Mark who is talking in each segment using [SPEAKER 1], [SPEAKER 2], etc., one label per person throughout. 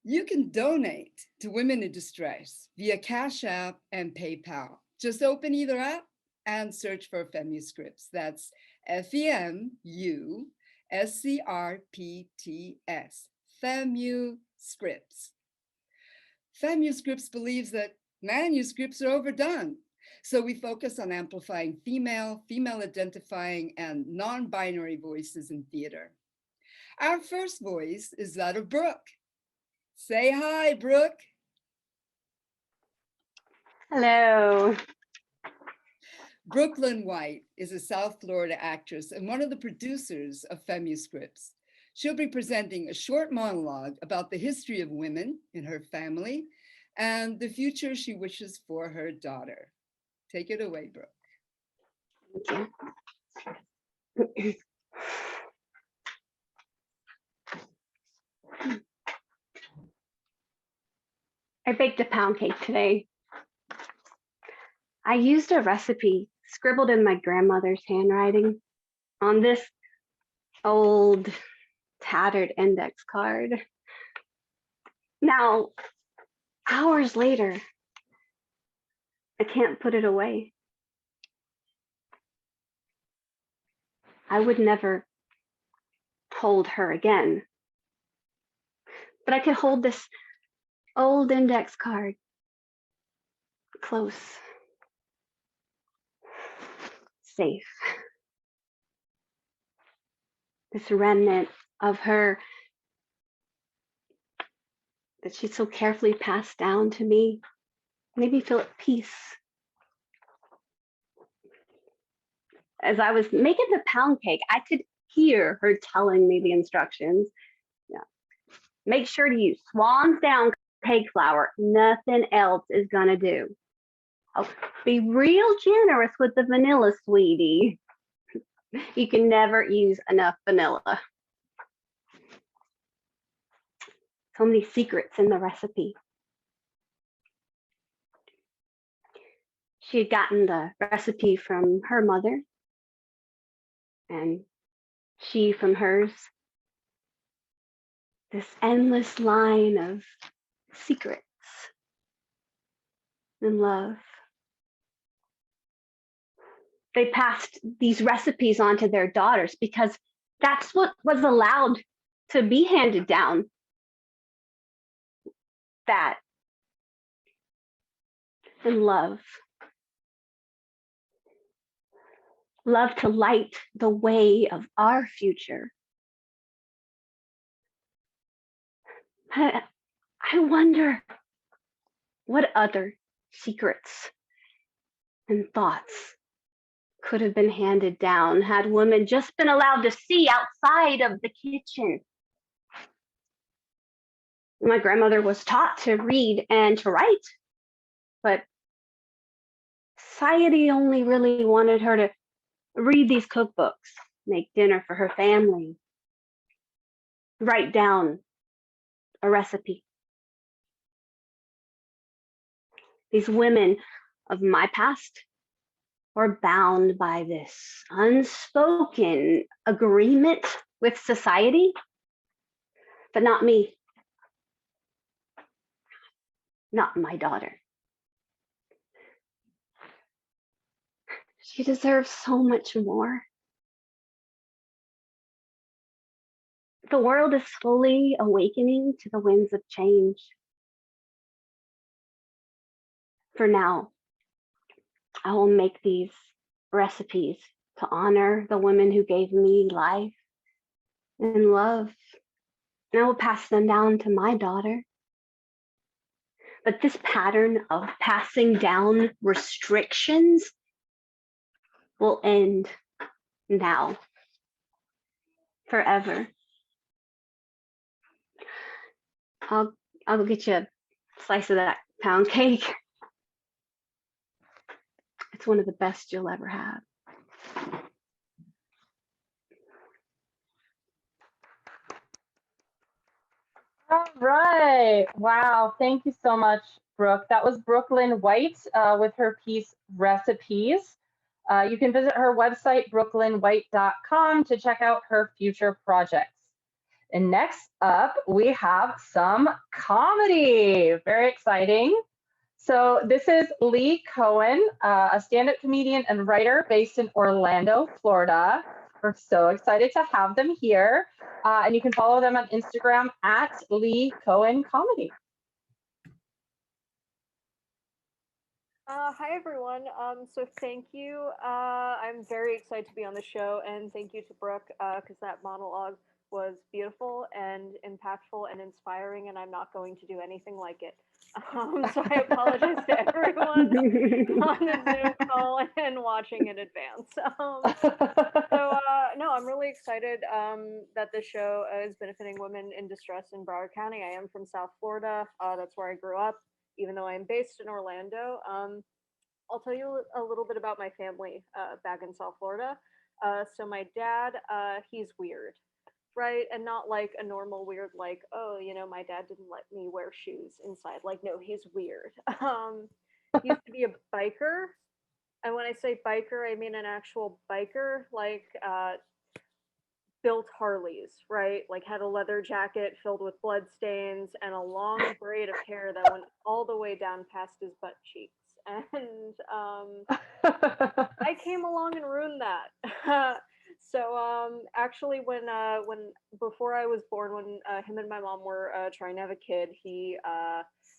[SPEAKER 1] You can donate to women in distress via Cash App and PayPal. Just open either app and search for Femuscripts. That's Femuscripts. Femuscripts. Femuscripts believes that manuscripts are overdone. So we focus on amplifying female identifying, and non-binary voices in theater. Our first voice is that of Brooke. Say hi, Brooke.
[SPEAKER 2] Hello.
[SPEAKER 1] Brooklyn White is a South Florida actress and one of the producers of Femuscripts. She'll be presenting a short monologue about the history of women in her family and the future she wishes for her daughter. Take it away, Brooke.
[SPEAKER 2] Thank you. I baked a pound cake today. I used a recipe scribbled in my grandmother's handwriting on this old, tattered index card. Now, hours later, I can't put it away. I would never hold her again, but I could hold this old index card close, safe. This remnant of her that she so carefully passed down to me made me feel at peace. As I was making the pound cake, I could hear her telling me the instructions. Yeah. Make sure to use Swan's Down cake flour. Nothing else is gonna do. Oh, be real generous with the vanilla, sweetie. You can never use enough vanilla. So many secrets in the recipe. She had gotten the recipe from her mother, and she from hers. This endless line of secrets and love. They passed these recipes on to their daughters because that's what was allowed to be handed down. That and love. Love to light the way of our future. I wonder what other secrets and thoughts could have been handed down had women just been allowed to see outside of the kitchen. My grandmother was taught to read and to write, but society only really wanted her to read these cookbooks, make dinner for her family, write down a recipe. These women of my past were bound by this unspoken agreement with society, but not me, not my daughter. She deserves so much more. The world is slowly awakening to the winds of change. For now, I will make these recipes to honor the women who gave me life and love, and I will pass them down to my daughter. But this pattern of passing down restrictions will end now, forever. I'll go get you a slice of that pound cake. It's one of the best you'll ever have.
[SPEAKER 3] All right. Wow. Thank you so much, Brooke. That was Brooklyn White with her piece Recipes. You can visit her website, brooklynwhite.com, to check out her future projects. And next up, we have some comedy. Very exciting. So this is Lee Cohen, a stand-up comedian and writer based in Orlando, Florida. We're so excited to have them here. And you can follow them on Instagram at Lee Cohen Comedy.
[SPEAKER 4] Hi everyone. So thank you. I'm very excited to be on the show, and thank you to Brooke because that monologue was beautiful and impactful and inspiring, and I'm not going to do anything like it. So I apologize to everyone on the Zoom call and watching in advance. No, I'm really excited that the show is benefiting women in distress in Broward County. I am from South Florida. That's where I grew up, even though I'm based in Orlando. I'll tell you a little bit about my family back in South Florida. So my dad, he's weird, right? And not like a normal weird, like, oh, my dad didn't let me wear shoes inside. Like, no, he's weird. He used to be a biker. And when I say biker, I mean an actual biker, like built Harleys, right? Like had a leather jacket filled with blood stains and a long braid of hair that went all the way down past his butt cheeks. And I came along and ruined that. So actually, when before I was born, when him and my mom were trying to have a kid, he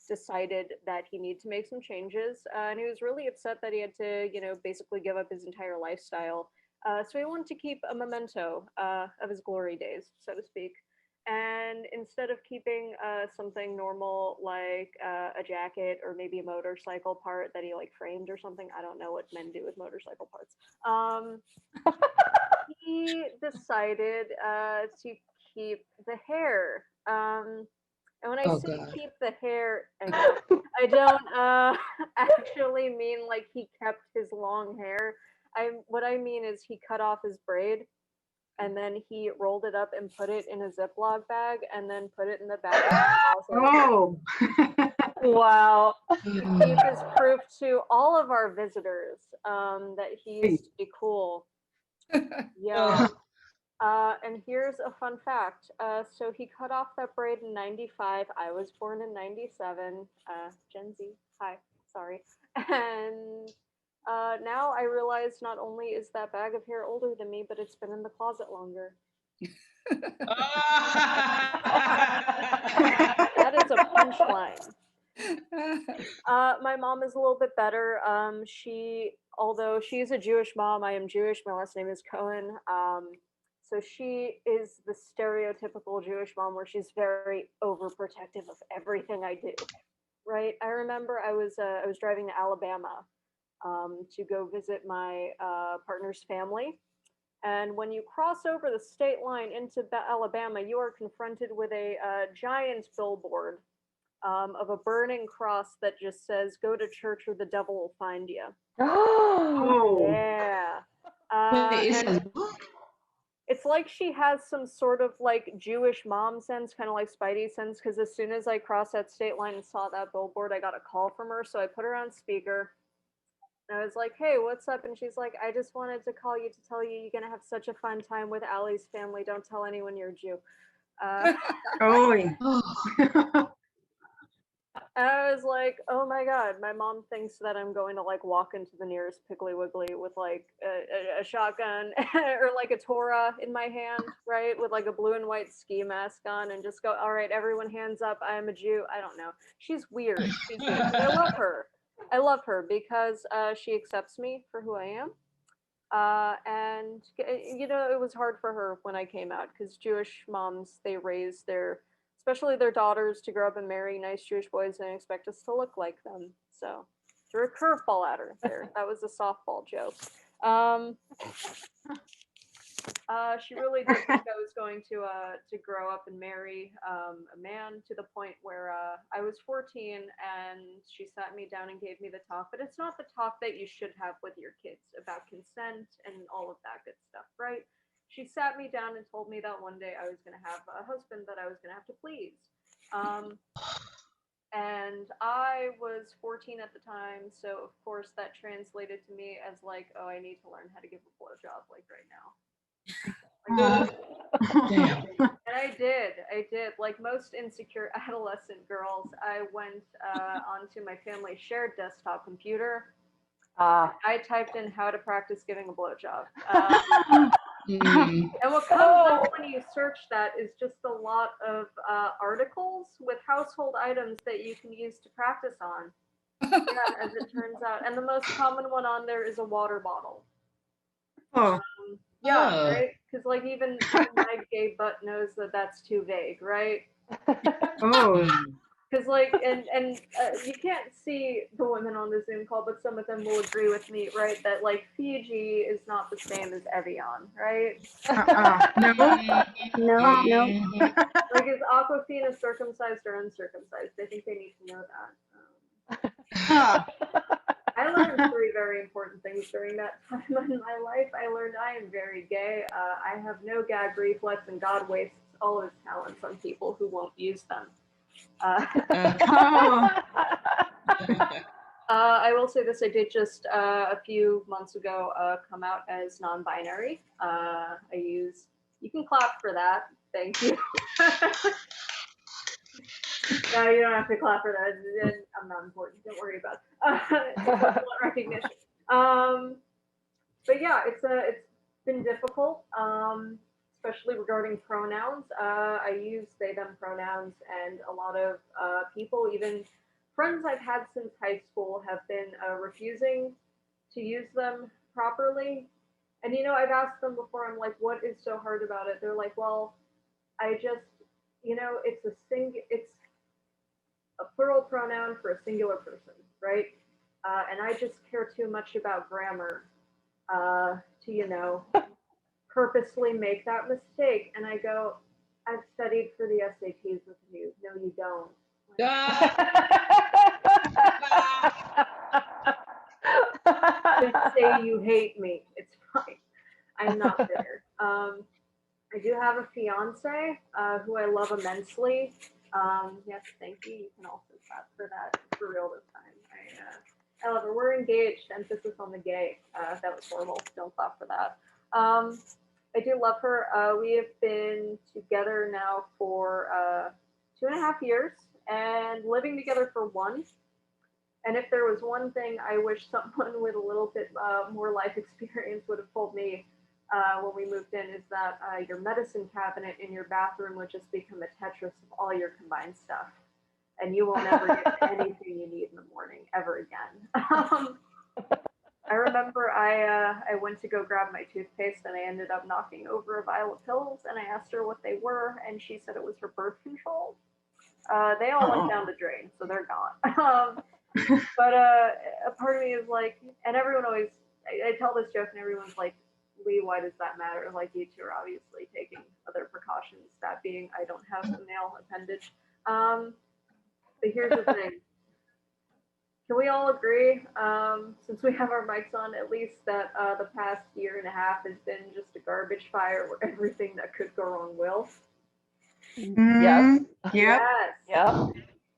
[SPEAKER 4] decided that he needed to make some changes, and he was really upset that he had to, basically give up his entire lifestyle. So he wanted to keep a memento of his glory days, so to speak. And instead of keeping something normal like a jacket or maybe a motorcycle part that he like framed or something, I don't know what men do with motorcycle parts. He decided to keep the hair. And when I say
[SPEAKER 5] God.
[SPEAKER 4] keep the hair, I don't actually mean like he kept his long hair. What I mean is he cut off his braid and then he rolled it up and put it in a Ziploc bag and then put it in the back of the closet.
[SPEAKER 5] Oh.
[SPEAKER 3] Wow.
[SPEAKER 4] To keep as proof to all of our visitors that he used to be cool. Yeah. And here's a fun fact. So he cut off that braid in 95. I was born in 97. Gen Z. Hi. Sorry. And now I realize not only is that bag of hair older than me, but it's been in the closet longer. That is a punchline. My mom is a little bit better. Although she's a Jewish mom, I am Jewish. My last name is Cohen. So she is the stereotypical Jewish mom where she's very overprotective of everything I do. Right? I remember I was driving to Alabama to go visit my partner's family. And when you cross over the state line into Alabama, you are confronted with a giant billboard of a burning cross that just says, "Go to church or the devil will find you."
[SPEAKER 5] Oh.
[SPEAKER 4] Yeah.
[SPEAKER 5] Wait, it
[SPEAKER 4] And
[SPEAKER 5] says what?
[SPEAKER 4] it's like she has some sort of like Jewish mom sense, kind of like Spidey sense, because as soon as I crossed that state line and saw that billboard, I got a call from her. So I put her on speaker. And I was like, "Hey, what's up?" And she's like, "I just wanted to call you to tell you you're going to have such a fun time with Allie's family. Don't tell anyone you're a Jew."
[SPEAKER 5] Oh.
[SPEAKER 4] I was like, "Oh my god, my mom thinks that I'm going to like walk into the nearest Piggly Wiggly with like a shotgun or like a Torah in my hand, right? With like a blue and white ski mask on and just go, all right, everyone hands up. I am a Jew." I don't know. She's weird. She's weird. But I love her. I love her because she accepts me for who I am. And it was hard for her when I came out because Jewish moms, they raise especially their daughters to grow up and marry nice Jewish boys and expect us to look like them. So threw a curveball at her there. That was a softball joke. She really did think I was going to grow up and marry a man to the point where I was 14 and she sat me down and gave me the talk. But it's not the talk that you should have with your kids about consent and all of that good stuff, right? She sat me down and told me that one day I was going to have a husband that I was going to have to please. And I was 14 at the time, so of course that translated to me as like, oh, I need to learn how to give a blowjob like right now.
[SPEAKER 5] Damn.
[SPEAKER 4] And I did. Like most insecure adolescent girls, I went onto my family's shared desktop computer. I typed in how to practice giving a blowjob.
[SPEAKER 5] Mm.
[SPEAKER 4] And what comes up when you search that is just a lot of articles with household items that you can use to practice on. Yeah, as it turns out. And the most common one on there is a water bottle.
[SPEAKER 6] Oh,
[SPEAKER 4] Yeah,
[SPEAKER 5] Oh.
[SPEAKER 4] right? Because like even my gay butt knows that that's too vague, right?
[SPEAKER 6] oh,
[SPEAKER 5] Mm.
[SPEAKER 4] Because like and you can't see the women on the Zoom call, but some of them will agree with me, right? That like Fiji is not the same as Evian, right?
[SPEAKER 6] no.
[SPEAKER 2] No, no.
[SPEAKER 5] Mhm.
[SPEAKER 4] Like is Aquafina circumcised or uncircumcised? I think they need to know that.
[SPEAKER 6] Huh.
[SPEAKER 4] I learned three very important things during that time in my life. I learned I am very gay. I have no gag reflex, and God wastes all his talents on people who won't use them.
[SPEAKER 6] Oh,
[SPEAKER 4] I will say this: I did just a few months ago come out as non-binary. You can clap for that. Thank you. No, you don't have to clap for that. I'm not important. Don't worry about it. It's just recognition. But yeah, it's been difficult, especially regarding pronouns. I use they them pronouns, and a lot of people, even friends I've had since high school, have been refusing to use them properly. And I've asked them before. I'm like, what is so hard about it? They're like, well, I just, it's a plural pronoun for a singular person, right? And I just care too much about grammar to purposely make that mistake. And I go, I've studied for the SATs with you. No, you don't. Just say you hate me. It's fine. I'm not bitter. I do have a fiance who I love immensely. Yes, thank you. You can also clap for that for real this time. I love her. We're engaged. Emphasis on the gay. That was horrible. Don't clap for that. I do love her. We have been together now for 2.5 years and living together for one. And if there was one thing I wish someone with a little bit more life experience would have told me when we moved in, is that your medicine cabinet in your bathroom would just become a Tetris of all your combined stuff. And you will never get anything you need in the morning ever again. I remember I went to go grab my toothpaste and I ended up knocking over a vial of pills, and I asked her what they were, and she said it was for birth control. They all went down the drain, so they're gone. But a part of me is like, and everyone always, I tell this joke and everyone's like, Lee, why does that matter? Like, you two are obviously taking other precautions, that being I don't have a male appendage. But here's the thing. Can we all agree, since we have our mics on, at least that the past year and a half has been just a garbage fire where everything that could go wrong will?
[SPEAKER 3] Yes.
[SPEAKER 6] Yep.
[SPEAKER 4] Yes.
[SPEAKER 3] Yeah.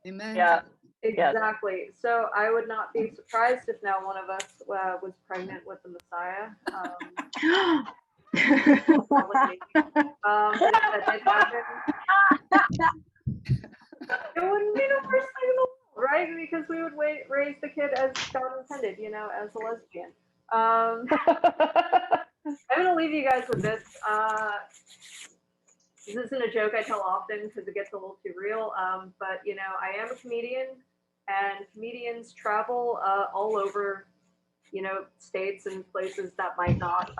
[SPEAKER 1] Amen.
[SPEAKER 3] Yeah.
[SPEAKER 4] Exactly. So I would not be surprised if now one of us was pregnant with the Messiah. Probably me. If that did happen, it wouldn't be the worst thing in the world, right? Because we would raise the kid as God intended, as a lesbian. I'm gonna leave you guys with this. This isn't a joke I tell often because it gets a little too real. But I am a comedian, and comedians travel all over, states and places that might not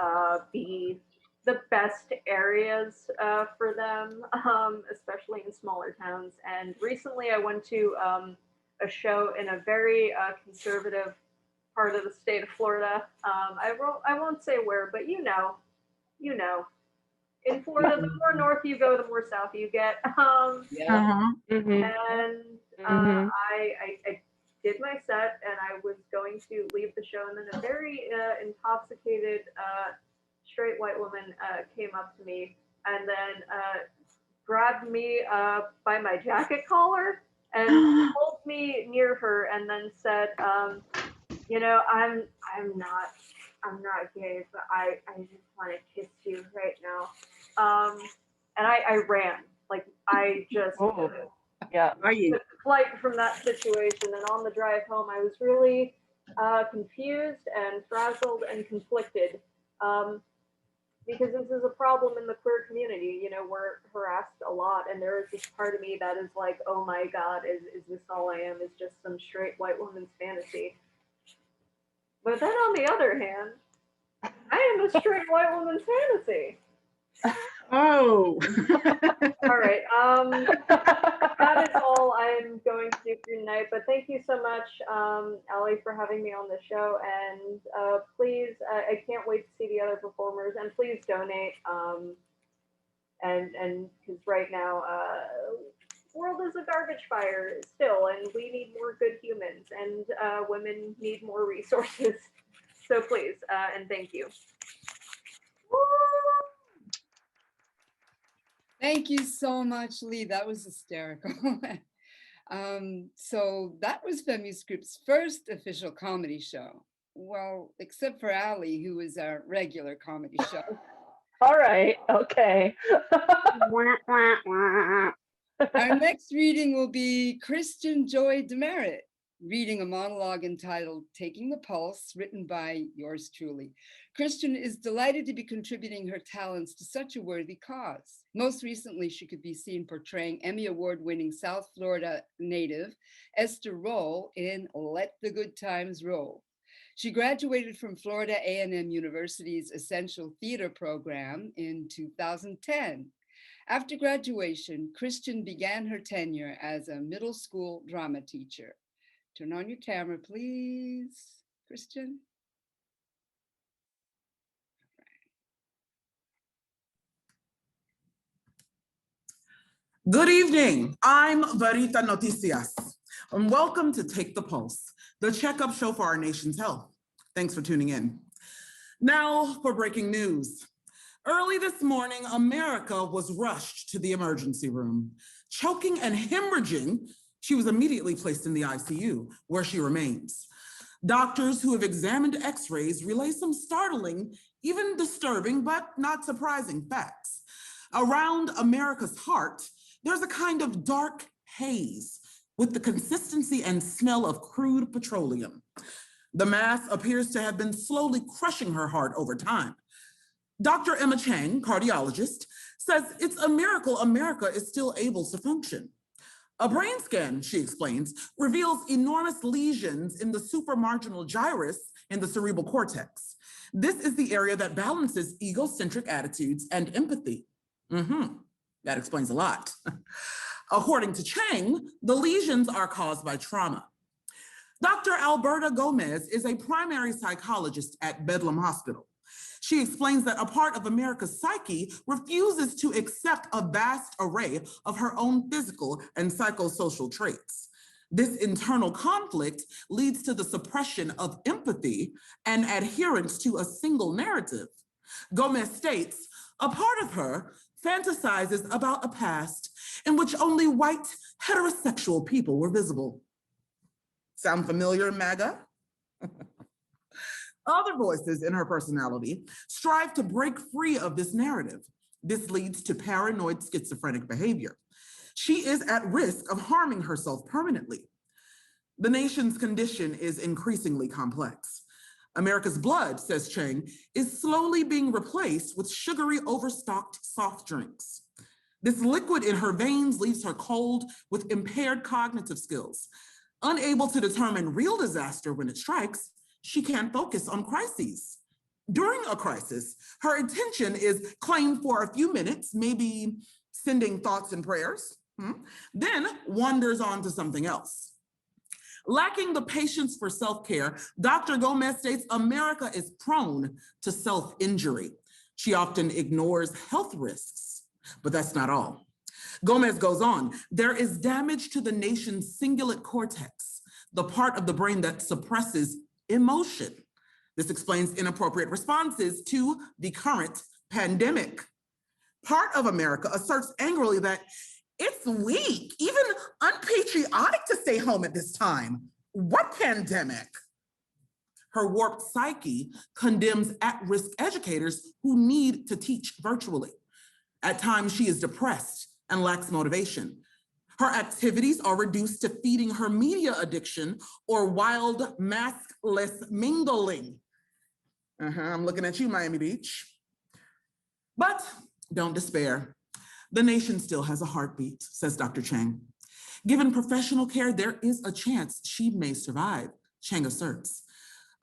[SPEAKER 4] be the best areas for them, especially in smaller towns. And recently, I went to a show in a very conservative part of the state of Florida. I won't say where, but you know. In Florida, the more north you go, the more south you get.
[SPEAKER 5] Yeah.
[SPEAKER 3] Mhm.
[SPEAKER 4] And
[SPEAKER 3] Mhm.
[SPEAKER 4] I did my set, and I was going to leave the show, and then a very intoxicated straight white woman came up to me and then grabbed me by my jacket collar and pulled me near her, and then said, I'm not gay, but I just want to kiss you right now. And I ran. Like I just
[SPEAKER 3] Oh, yeah.
[SPEAKER 6] Are you?
[SPEAKER 4] took flight from that situation. And on the drive home, I was really confused and frazzled and conflicted. Um, because this is a problem in the queer community. You know, we're harassed a lot, and there is this part of me that is like, oh my God, is this all I am? Is just some straight white woman's fantasy. But then on the other hand, I am a straight white woman's fantasy.
[SPEAKER 6] Oh.
[SPEAKER 4] All right. That is all I'm going to do for tonight. But thank you so much, Allie, for having me on the show. And please, I can't wait to see the other performers. And please donate. And because right now, world is a garbage fire still, and we need more good humans, and women need more resources. So please, and thank you.
[SPEAKER 1] Thank you so much, Lee. That was hysterical. So that was Femuscripts' first official comedy show. Well, except for Allie, who is our regular comedy show.
[SPEAKER 3] All right. Okay.
[SPEAKER 2] Wah, wah, wah.
[SPEAKER 1] Our next reading will be Christian Joy Demerit, reading a monologue entitled Taking the Pulse, written by yours truly. Christian is delighted to be contributing her talents to such a worthy cause. Most recently, she could be seen portraying Emmy Award-winning South Florida native Esther Roll in Let the Good Times Roll. She graduated from Florida A&M University's Essential Theater program in 2010. After graduation, Christian began her tenure as a middle school drama teacher. Turn on your camera, please, Christian.
[SPEAKER 7] Good evening. I'm Varita Noticias, and welcome to Take the Pulse, the checkup show for our nation's health. Thanks for tuning in. Now for breaking news. Early this morning, America was rushed to the emergency room. Choking and hemorrhaging, she was immediately placed in the ICU, where she remains. Doctors who have examined x-rays relay some startling, even disturbing, but not surprising facts. Around America's heart, there's a kind of dark haze with the consistency and smell of crude petroleum. The mass appears to have been slowly crushing her heart over time. Dr. Emma Chang, cardiologist, says it's a miracle America is still able to function. A brain scan, she explains, reveals enormous lesions in the supramarginal gyrus in the cerebral cortex. This is the area that balances egocentric attitudes and empathy. That explains a lot. According to Chang, the lesions are caused by trauma. Dr. Alberta Gomez is a primary psychologist at Bedlam Hospital. She explains that a part of America's psyche refuses to accept a vast array of her own physical and psychosocial traits. This internal conflict leads to the suppression of empathy and adherence to a single narrative. Gomez states, a part of her fantasizes about a past in which only white heterosexual people were visible. Sound familiar, MAGA? Other voices in her personality strive to break free of this narrative. This leads to paranoid schizophrenic behavior. She is at risk of harming herself permanently. The nation's condition is increasingly complex. America's blood, says Chang, is slowly being replaced with sugary, overstocked soft drinks. This liquid in her veins leaves her cold with impaired cognitive skills. Unable to determine real disaster when it strikes, she can't focus on crises. During a crisis, her attention is claimed for a few minutes, maybe sending thoughts and prayers, then wanders on to something else. Lacking the patience for self-care, Dr. Gomez states America is prone to self-injury. She often ignores health risks, but that's not all. Gomez goes on, there is damage to the nation's cingulate cortex, the part of the brain that suppresses emotion. This explains inappropriate responses to the current pandemic. Part of America asserts angrily that it's weak, even unpatriotic to stay home at this time. What pandemic? Her warped psyche condemns at-risk educators who need to teach virtually. At times, she is depressed and lacks motivation. Her activities are reduced to feeding her media addiction or wild, maskless mingling. I'm looking at you, Miami Beach. But don't despair. The nation still has a heartbeat, says Dr. Chang. Given professional care, there is a chance she may survive, Chang asserts.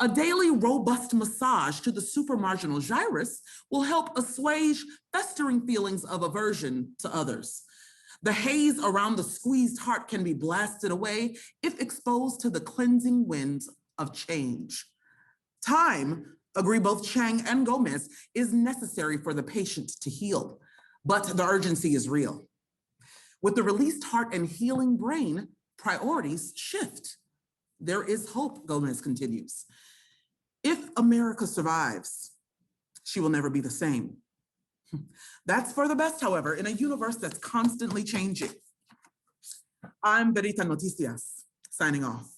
[SPEAKER 7] A daily robust massage to the supramarginal gyrus will help assuage festering feelings of aversion to others. The haze around the squeezed heart can be blasted away if exposed to the cleansing winds of change. Time, agree both Chang and Gomez, is necessary for the patient to heal, but the urgency is real. With the released heart and healing brain, priorities shift. There is hope, Gomez continues. If America survives, she will never be the same. That's for the best, however, in a universe that's constantly changing. I'm Verita Noticias, signing off.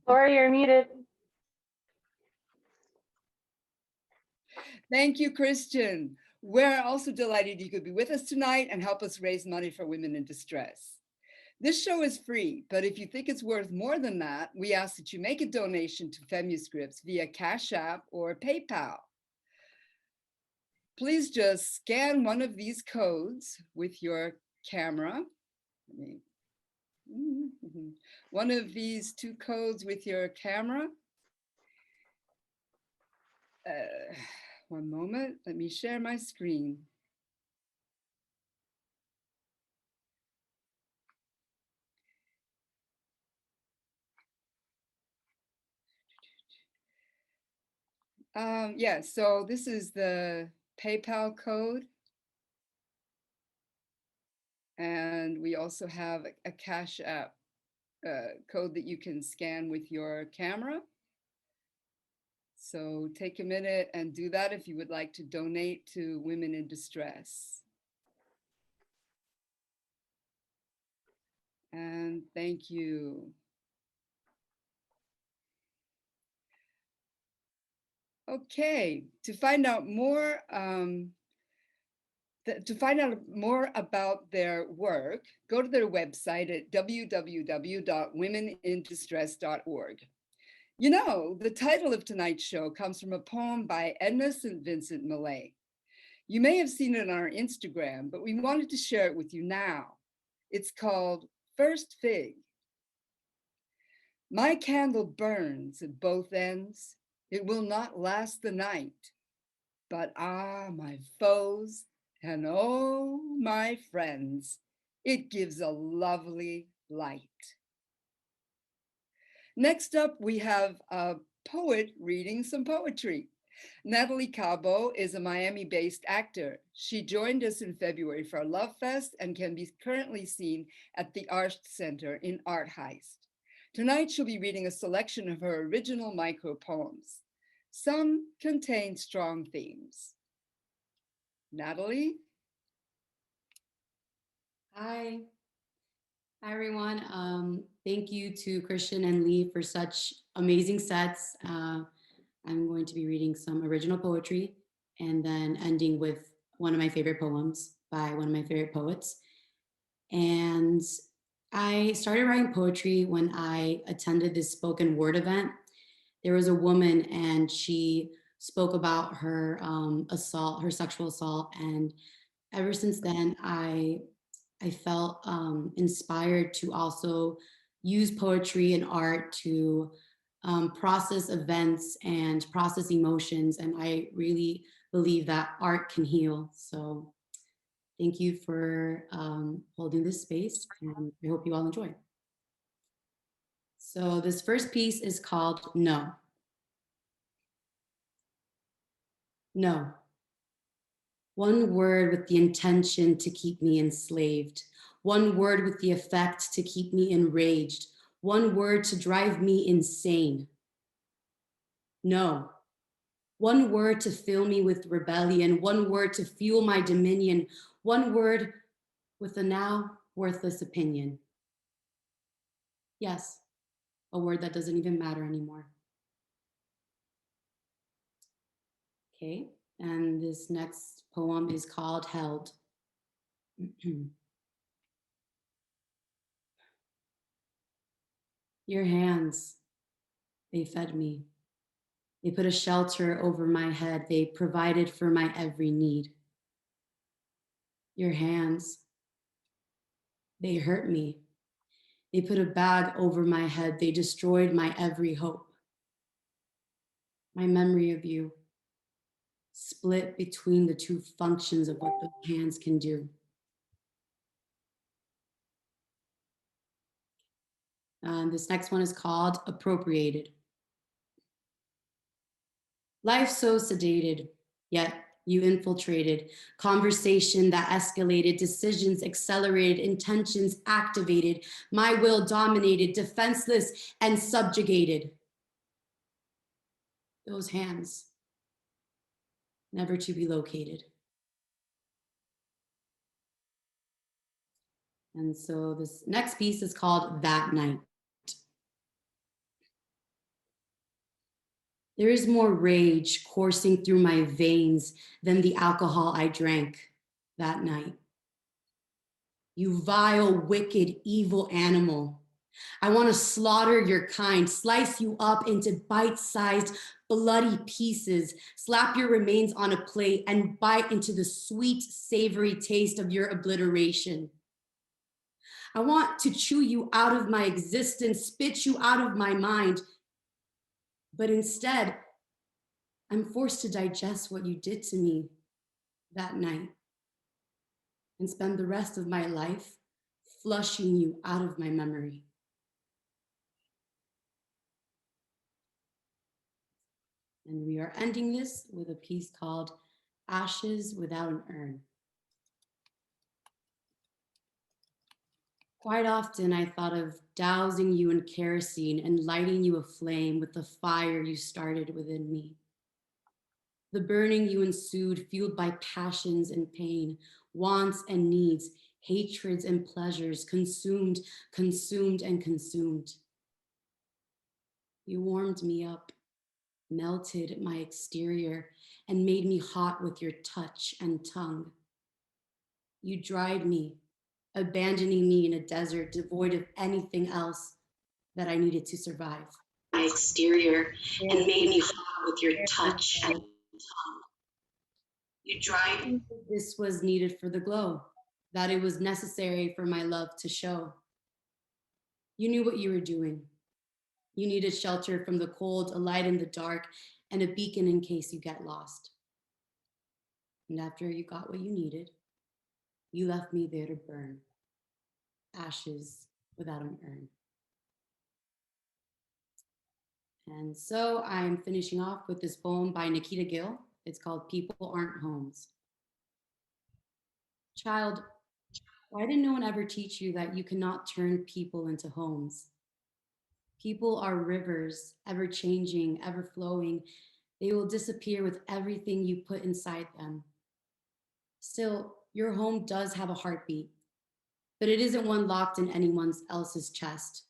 [SPEAKER 3] Lori, you're muted.
[SPEAKER 1] Thank you, Christian. We're also delighted you could be with us tonight and help us raise money for women in distress. This show is free, but if you think it's worth more than that, we ask that you make a donation to Femuscripts via Cash App or PayPal. Please just scan one of these codes with your camera. One of these two codes with your camera. One moment, let me share my screen. Yeah, so this is the PayPal code. And we also have a Cash App code that you can scan with your camera. So take a minute and do that if you would like to donate to women in distress. And thank you. Okay, to find out more about their work, go to their website at www.womenindistress.org. You know, the title of tonight's show comes from a poem by Edna St. Vincent Millay. You may have seen it on our Instagram, but we wanted to share it with you now. It's called First Fig. My candle burns at both ends. It will not last the night. But ah, my foes, and oh, my friends, it gives a lovely light. Next up, we have a poet reading some poetry. Natalie Cabo is a Miami-based actor. She joined us in February for Love Fest and can be currently seen at the Art Center in Art Heist. Tonight, she'll be reading a selection of her original micro-poems. Some contain strong themes. Natalie?
[SPEAKER 8] Hi. Hi, everyone. Thank you to Christian and Lee for such amazing sets. I'm going to be reading some original poetry and then ending with one of my favorite poems by one of my favorite poets. And I started writing poetry when I attended this spoken word event. There was a woman and she spoke about her assault, her sexual assault. And ever since then, I felt inspired to also use poetry and art to process events and process emotions. And I really believe that art can heal. So thank you for holding this space, and I hope you all enjoy. So this first piece is called No. No. One word with the intention to keep me enslaved. One word with the effect to keep me enraged. One word to drive me insane. No. One word to fill me with rebellion. One word to fuel my dominion. One word with a now worthless opinion. Yes, a word that doesn't even matter anymore. Okay, and this next poem is called Held. Your hands, they fed me. They put a shelter over my head. They provided for my every need. Your hands, they hurt me. They put a bag over my head. They destroyed my every hope. My memory of you split between the two functions of what those hands can do. This next one is called Appropriated. Life so sedated, yet you infiltrated. Conversation that escalated, decisions accelerated, intentions activated. My will dominated, defenseless and subjugated. Those hands, never to be located. And so this next piece is called That Night. There is more rage coursing through my veins than the alcohol I drank that night. You vile, wicked, evil animal. I want to slaughter your kind, slice you up into bite-sized, bloody pieces, slap your remains on a plate, and bite into the sweet, savory taste of your obliteration. I want to chew you out of my existence, spit you out of my mind. But instead, I'm forced to digest what you did to me that night and spend the rest of my life flushing you out of my memory. And we are ending this with a piece called Ashes Without an Urn. Quite often I thought of dousing you in kerosene and lighting you aflame with the fire you started within me. The burning you ensued, fueled by passions and pain, wants and needs, hatreds and pleasures, consumed, and consumed. You warmed me up, melted my exterior, and made me hot with your touch and tongue. You dried me, abandoning me in a desert devoid of anything else that I needed to survive. My exterior and made me hot with your touch and tongue. You dried me. This was needed for the glow, that it was necessary for my love to show. You knew what you were doing. You needed shelter from the cold, a light in the dark, and a beacon in case you get lost. And after you got what you needed, you left me there to burn, ashes without an urn. And so I'm finishing off with this poem by Nikita Gill. It's called People Aren't Homes. Child, why did no one ever teach you that you cannot turn people into homes? People are rivers, ever changing, ever flowing. They will disappear with everything you put inside them. Still, your home does have a heartbeat, but it isn't one locked in anyone else's chest.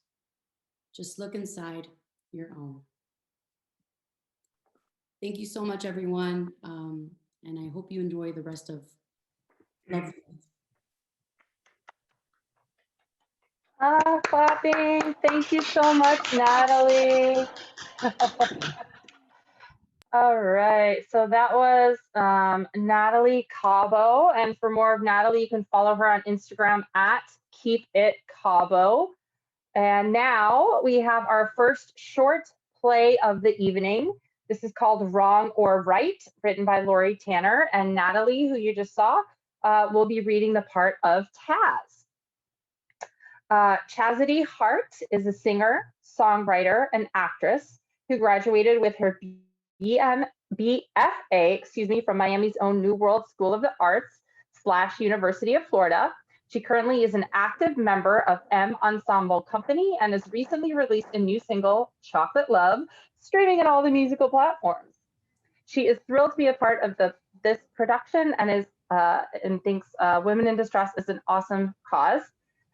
[SPEAKER 8] Just look inside your own. Thank you so much, everyone. And I hope you enjoy the rest of Love.
[SPEAKER 3] Clapping. Thank you so much, Natalie. All right, so that was Natalie Cabo. And for more of Natalie, you can follow her on Instagram at KeepItCabo. And now we have our first short play of the evening. This is called Wrong or Right, written by Lori Tanner. And Natalie, who you just saw, will be reading the part of Taz. Chastity Hart is a singer, songwriter, and actress who graduated with her BFA, from Miami's own New World School of the Arts / University of Florida. She currently is an active member of M Ensemble Company and has recently released a new single, Chocolate Love, streaming on all the musical platforms. She is thrilled to be a part of this production and thinks Women in Distress is an awesome cause.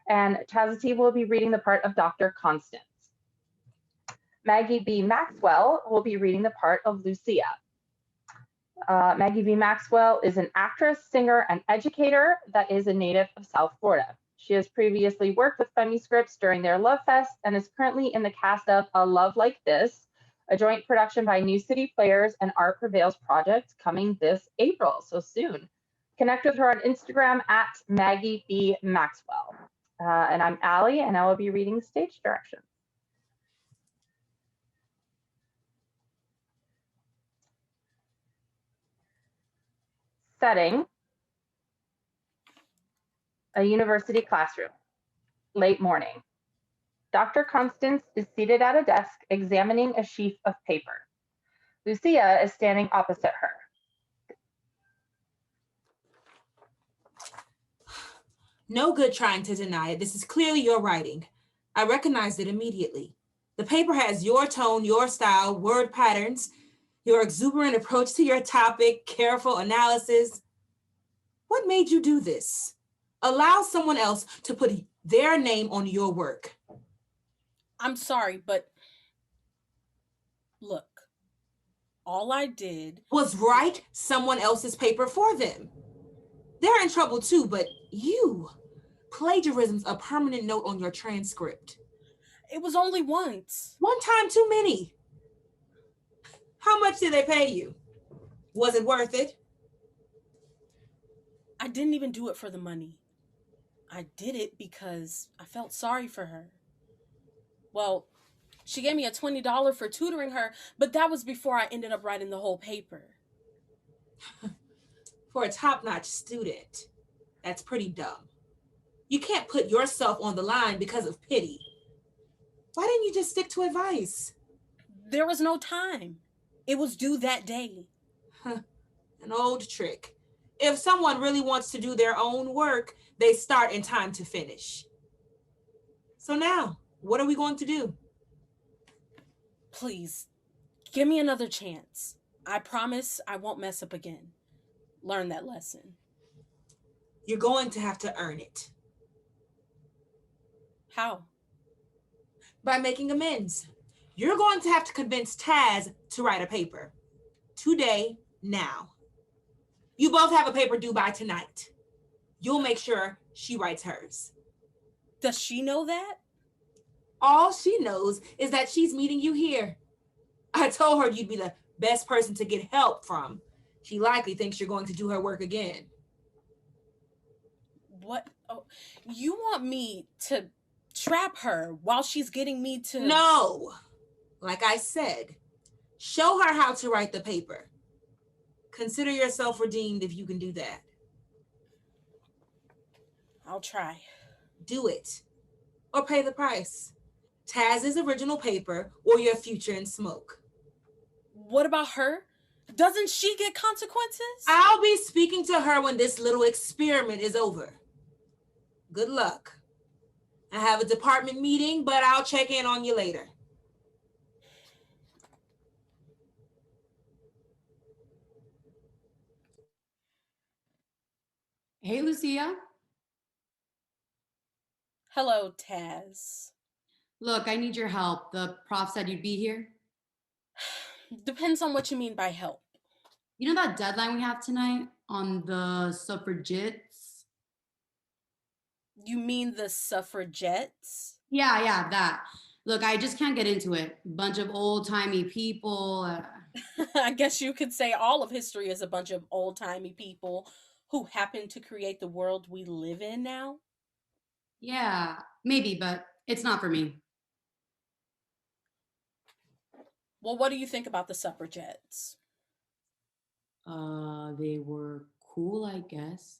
[SPEAKER 3] And Chastity will be reading the part of Dr. Constance. Maggie B. Maxwell will be reading the part of Lucia. Maggie B. Maxwell is an actress, singer, and educator that is a native of South Florida. She has previously worked with Femuscripts during their Love Fest and is currently in the cast of A Love Like This, a joint production by New City Players and Art Prevails project coming this April, so soon. Connect with her on Instagram at Maggie B. Maxwell. And I'm Allie, and I will be reading stage directions. Setting: a university classroom. Late morning. Dr. Constance is seated at a desk examining a sheaf of paper. Lucia is standing opposite her.
[SPEAKER 9] No good trying to deny it. This is clearly your writing. I recognized it immediately. The paper has your tone, your style, word patterns, your exuberant approach to your topic, careful analysis. What made you do this? Allow someone else to put their name on your work.
[SPEAKER 5] I'm sorry, but look, all I did
[SPEAKER 9] was write someone else's paper for them. They're in trouble too, but you, plagiarism's a permanent note on your transcript.
[SPEAKER 5] It was only once.
[SPEAKER 9] One time too many. How much did they pay you? Was it worth it?
[SPEAKER 5] I didn't even do it for the money. I did it because I felt sorry for her. Well, she gave me a $20 for tutoring her, but that was before I ended up writing the whole paper.
[SPEAKER 9] For a top-notch student, that's pretty dumb. You can't put yourself on the line because of pity. Why didn't you just stick to advice?
[SPEAKER 5] There was no time. It was due that day.
[SPEAKER 9] An old trick. If someone really wants to do their own work, they start in time to finish. So now, what are we going to do?
[SPEAKER 5] Please, give me another chance. I promise I won't mess up again. Learn that lesson.
[SPEAKER 9] You're going to have to earn it.
[SPEAKER 5] How?
[SPEAKER 9] By making amends. You're going to have to convince Taz to write a paper. Today, now. You both have a paper due by tonight. You'll make sure she writes hers.
[SPEAKER 5] Does she know that?
[SPEAKER 9] All she knows is that she's meeting you here. I told her you'd be the best person to get help from. She likely thinks you're going to do her work again.
[SPEAKER 5] What? Oh, you want me to trap her while she's getting me to...
[SPEAKER 9] No. Like I said, show her how to write the paper. Consider yourself redeemed if you can do that.
[SPEAKER 5] I'll try.
[SPEAKER 9] Do it. Or pay the price. Taz's original paper or your future in smoke.
[SPEAKER 5] What about her? Doesn't she get consequences?
[SPEAKER 9] I'll be speaking to her when this little experiment is over. Good luck. I have a department meeting, but I'll check in on you later.
[SPEAKER 8] Hey, Lucia.
[SPEAKER 5] Hello, Taz.
[SPEAKER 8] Look, I need your help. The prof said you'd be here.
[SPEAKER 5] Depends on what you mean by help.
[SPEAKER 8] You know that deadline we have tonight on the suffragettes?
[SPEAKER 5] You mean the suffragettes?
[SPEAKER 8] Yeah, that. Look, I just can't get into it. Bunch of old-timey people.
[SPEAKER 5] I guess you could say all of history is a bunch of old-timey people who happen to create the world we live in now.
[SPEAKER 8] Yeah, maybe, but it's not for me.
[SPEAKER 5] Well, what do you think about the suffragettes?
[SPEAKER 8] They were cool, I guess.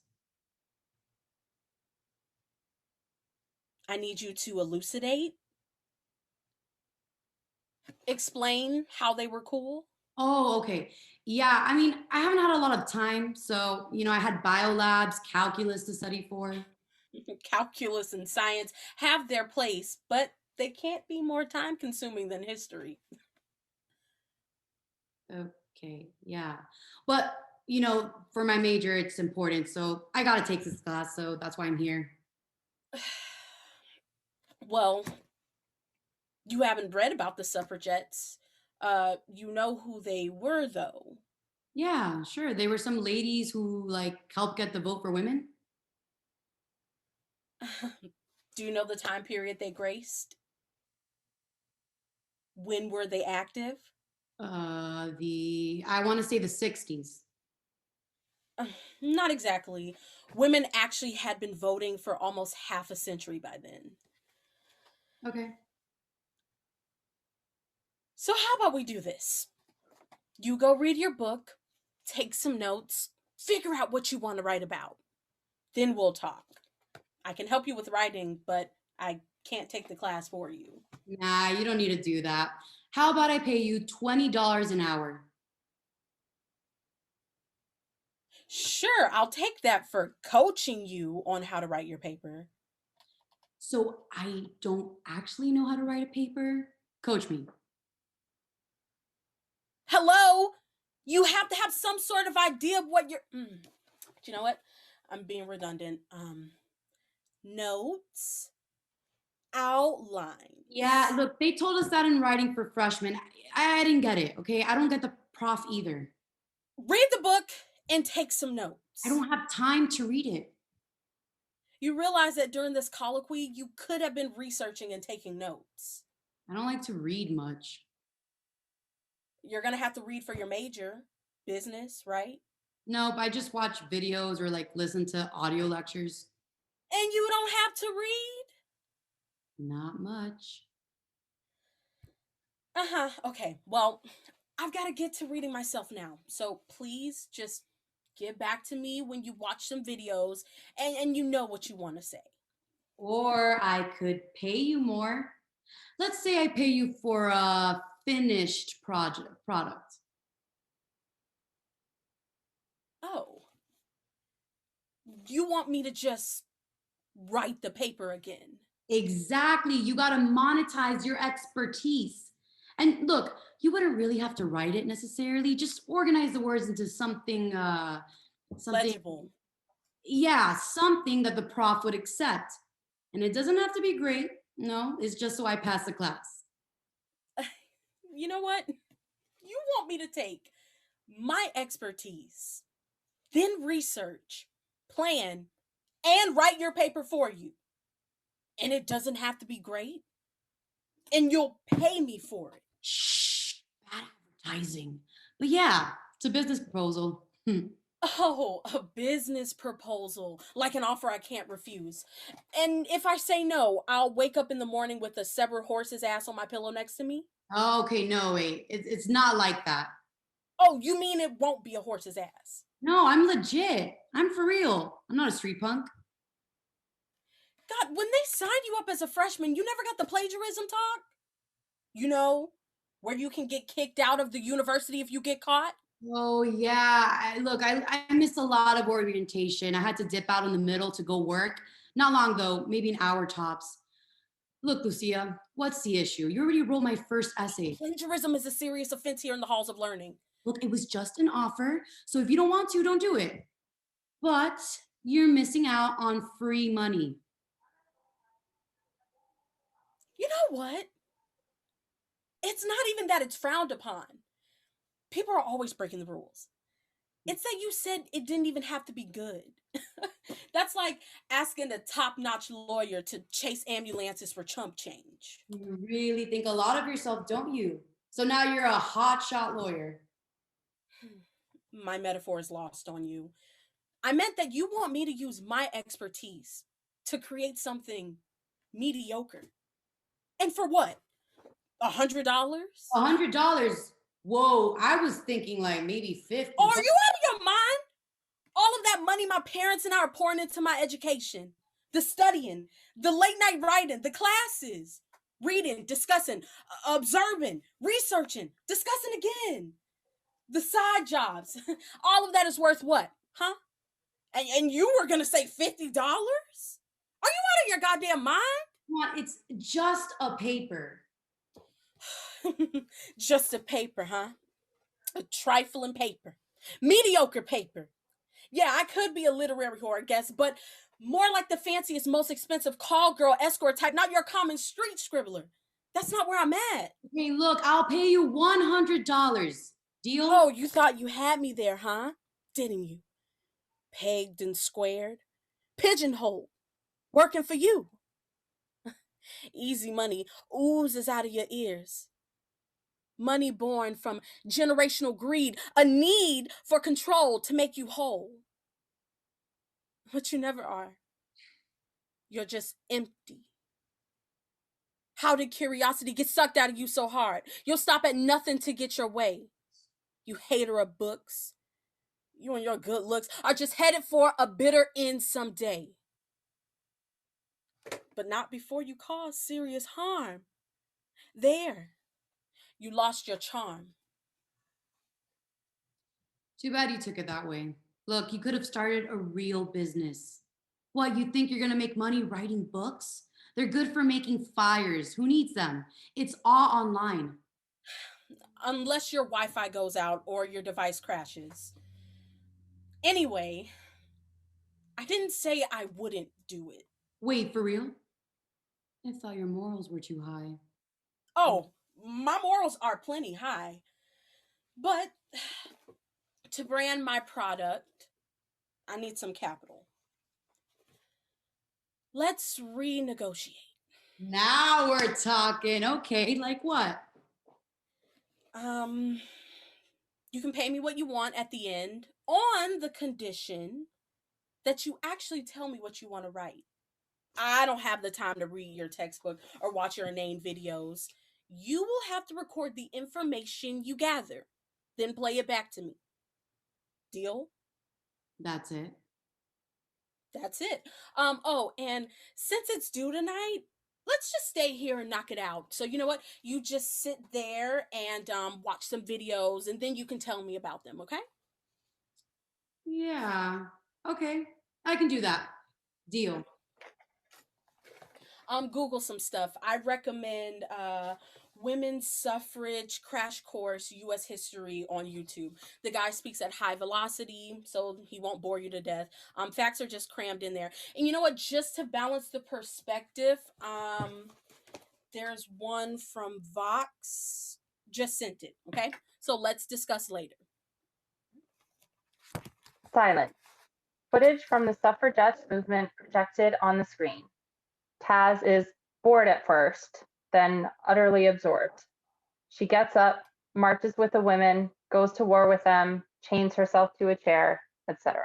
[SPEAKER 5] I need you to elucidate. Explain how they were cool.
[SPEAKER 8] Oh, okay. Yeah, I mean, I haven't had a lot of time, so, I had biolabs, calculus to study for.
[SPEAKER 5] Calculus and science have their place, but they can't be more time consuming than history.
[SPEAKER 8] Okay, yeah. But, for my major, it's important, so I gotta take this class, so that's why I'm here.
[SPEAKER 5] Well, you haven't read about the suffragettes. You know who they were, though.
[SPEAKER 8] Yeah, sure. They were some ladies who like helped get the vote for women.
[SPEAKER 5] Do you know the time period they graced? When were they active?
[SPEAKER 8] I want to say the 60s.
[SPEAKER 5] Not exactly. Women actually had been voting for almost half a century by then.
[SPEAKER 8] Okay.
[SPEAKER 5] So, how about we do this? You go read your book, take some notes, figure out what you want to write about. Then we'll talk. I can help you with writing, but I can't take the class for you.
[SPEAKER 8] Nah, you don't need to do that. How about I pay you $20 an hour?
[SPEAKER 5] Sure, I'll take that for coaching you on how to write your paper.
[SPEAKER 8] So I don't actually know how to write a paper. Coach me.
[SPEAKER 5] Hello? You have to have some sort of idea of what you're. You know what? I'm being redundant. Notes, outline.
[SPEAKER 8] Yeah, look, they told us that in writing for freshmen. I didn't get it, okay? I don't get the prof either.
[SPEAKER 5] Read the book and take some notes.
[SPEAKER 8] I don't have time to read it.
[SPEAKER 5] You realize that during this colloquy, you could have been researching and taking notes.
[SPEAKER 8] I don't like to read much.
[SPEAKER 5] You're going to have to read for your major, business, right?
[SPEAKER 8] Nope, I just watch videos or like listen to audio lectures.
[SPEAKER 5] And you don't have to read?
[SPEAKER 8] Not much.
[SPEAKER 5] Okay, well, I've got to get to reading myself now. So please just get back to me when you watch some videos and you know what you want to say.
[SPEAKER 8] Or I could pay you more. Let's say I pay you for a finished product.
[SPEAKER 5] Oh, you want me to just write the paper again?
[SPEAKER 8] Exactly. You got to monetize your expertise. And look, you wouldn't really have to write it necessarily. Just organize the words into something
[SPEAKER 5] Legible.
[SPEAKER 8] Yeah, something that the prof would accept. And it doesn't have to be great. No, it's just so I pass the class.
[SPEAKER 5] You know what? You want me to take my expertise, then research, plan, and write your paper for you. And it doesn't have to be great. And you'll pay me for it.
[SPEAKER 8] Shh, bad advertising. But yeah, it's a business proposal.
[SPEAKER 5] Oh, a business proposal, like an offer I can't refuse. And if I say no, I'll wake up in the morning with a severed horse's ass on my pillow next to me.
[SPEAKER 8] Okay, no, wait. It's not like that.
[SPEAKER 5] Oh, you mean it won't be a horse's ass?
[SPEAKER 8] No, I'm legit. I'm for real. I'm not a street punk.
[SPEAKER 5] God, when they signed you up as a freshman, you never got the plagiarism talk? You know, where you can get kicked out of the university if you get caught?
[SPEAKER 8] Oh, yeah. Look, I missed a lot of orientation. I had to dip out in the middle to go work. Not long, though, maybe an hour tops. Look, Lucia, what's the issue? You already wrote my first essay.
[SPEAKER 5] Plagiarism is a serious offense here in the halls of learning.
[SPEAKER 8] Look, it was just an offer. So if you don't want to, don't do it. But you're missing out on free money.
[SPEAKER 5] You know what? It's not even that it's frowned upon. People are always breaking the rules. It's that you said it didn't even have to be good. That's like asking a top-notch lawyer to chase ambulances for chump change.
[SPEAKER 8] You really think a lot of yourself, don't you? So now you're a hotshot lawyer.
[SPEAKER 5] My metaphor is lost on you. I meant that you want me to use my expertise to create something mediocre. And for what? $100?
[SPEAKER 8] $100? Whoa, I was thinking like maybe 50.
[SPEAKER 5] Oh, are you out of your mind? All of that money my parents and I are pouring into my education, the studying, the late night writing, the classes, reading, discussing, observing, researching, discussing again, the side jobs. All of that is worth what? Huh? And you were going to say $50? Are you out of your goddamn mind?
[SPEAKER 8] What? It's just a paper.
[SPEAKER 5] Just a paper, huh? A trifling paper. Mediocre paper. Yeah, I could be a literary whore, I guess, but more like the fanciest, most expensive call girl escort type, not your common street scribbler. That's not where I'm at.
[SPEAKER 8] Hey, look, I'll pay you $100. Deal?
[SPEAKER 5] Oh, you thought you had me there, huh? Didn't you? Pegged and squared, pigeonholed, working for you. Easy money oozes out of your ears. Money born from generational greed, a need for control to make you whole. But you never are. You're just empty. How did curiosity get sucked out of you so hard? You'll stop at nothing to get your way. You hater of books. You and your good looks are just headed for a bitter end someday. But not before you cause serious harm. There, you lost your charm.
[SPEAKER 8] Too bad you took it that way. Look, you could have started a real business. What, you think you're gonna make money writing books? They're good for making fires. Who needs them? It's all online.
[SPEAKER 5] Unless your Wi-Fi goes out or your device crashes. Anyway, I didn't say I wouldn't do it.
[SPEAKER 8] Wait, for real? I thought your morals were too high.
[SPEAKER 5] Oh, my morals are plenty high. But to brand my product, I need some capital. Let's renegotiate.
[SPEAKER 8] Now we're talking. Okay, like what?
[SPEAKER 5] You can pay me what you want at the end on the condition that you actually tell me what you want to write. I don't have the time to read your textbook or watch your inane videos. You will have to record the information you gather, then play it back to me. Deal?
[SPEAKER 8] That's it.
[SPEAKER 5] That's it. Oh, and since it's due tonight, let's just stay here and knock it out. So you know what? You just sit there and watch some videos, and then you can tell me about them, okay?
[SPEAKER 8] Yeah. Okay, I can do that. Deal.
[SPEAKER 5] Google some stuff. I recommend women's suffrage crash course US history on YouTube. The guy speaks at high velocity, so he won't bore you to death. Facts are just crammed in there. And you know what? Just to balance the perspective, there's one from Vox. Just sent it. Okay, so let's discuss later.
[SPEAKER 3] Silence. Footage from the suffragettes movement projected on the screen. Taz is bored at first, then utterly absorbed. She gets up, marches with the women, goes to war with them, chains herself to a chair, etc.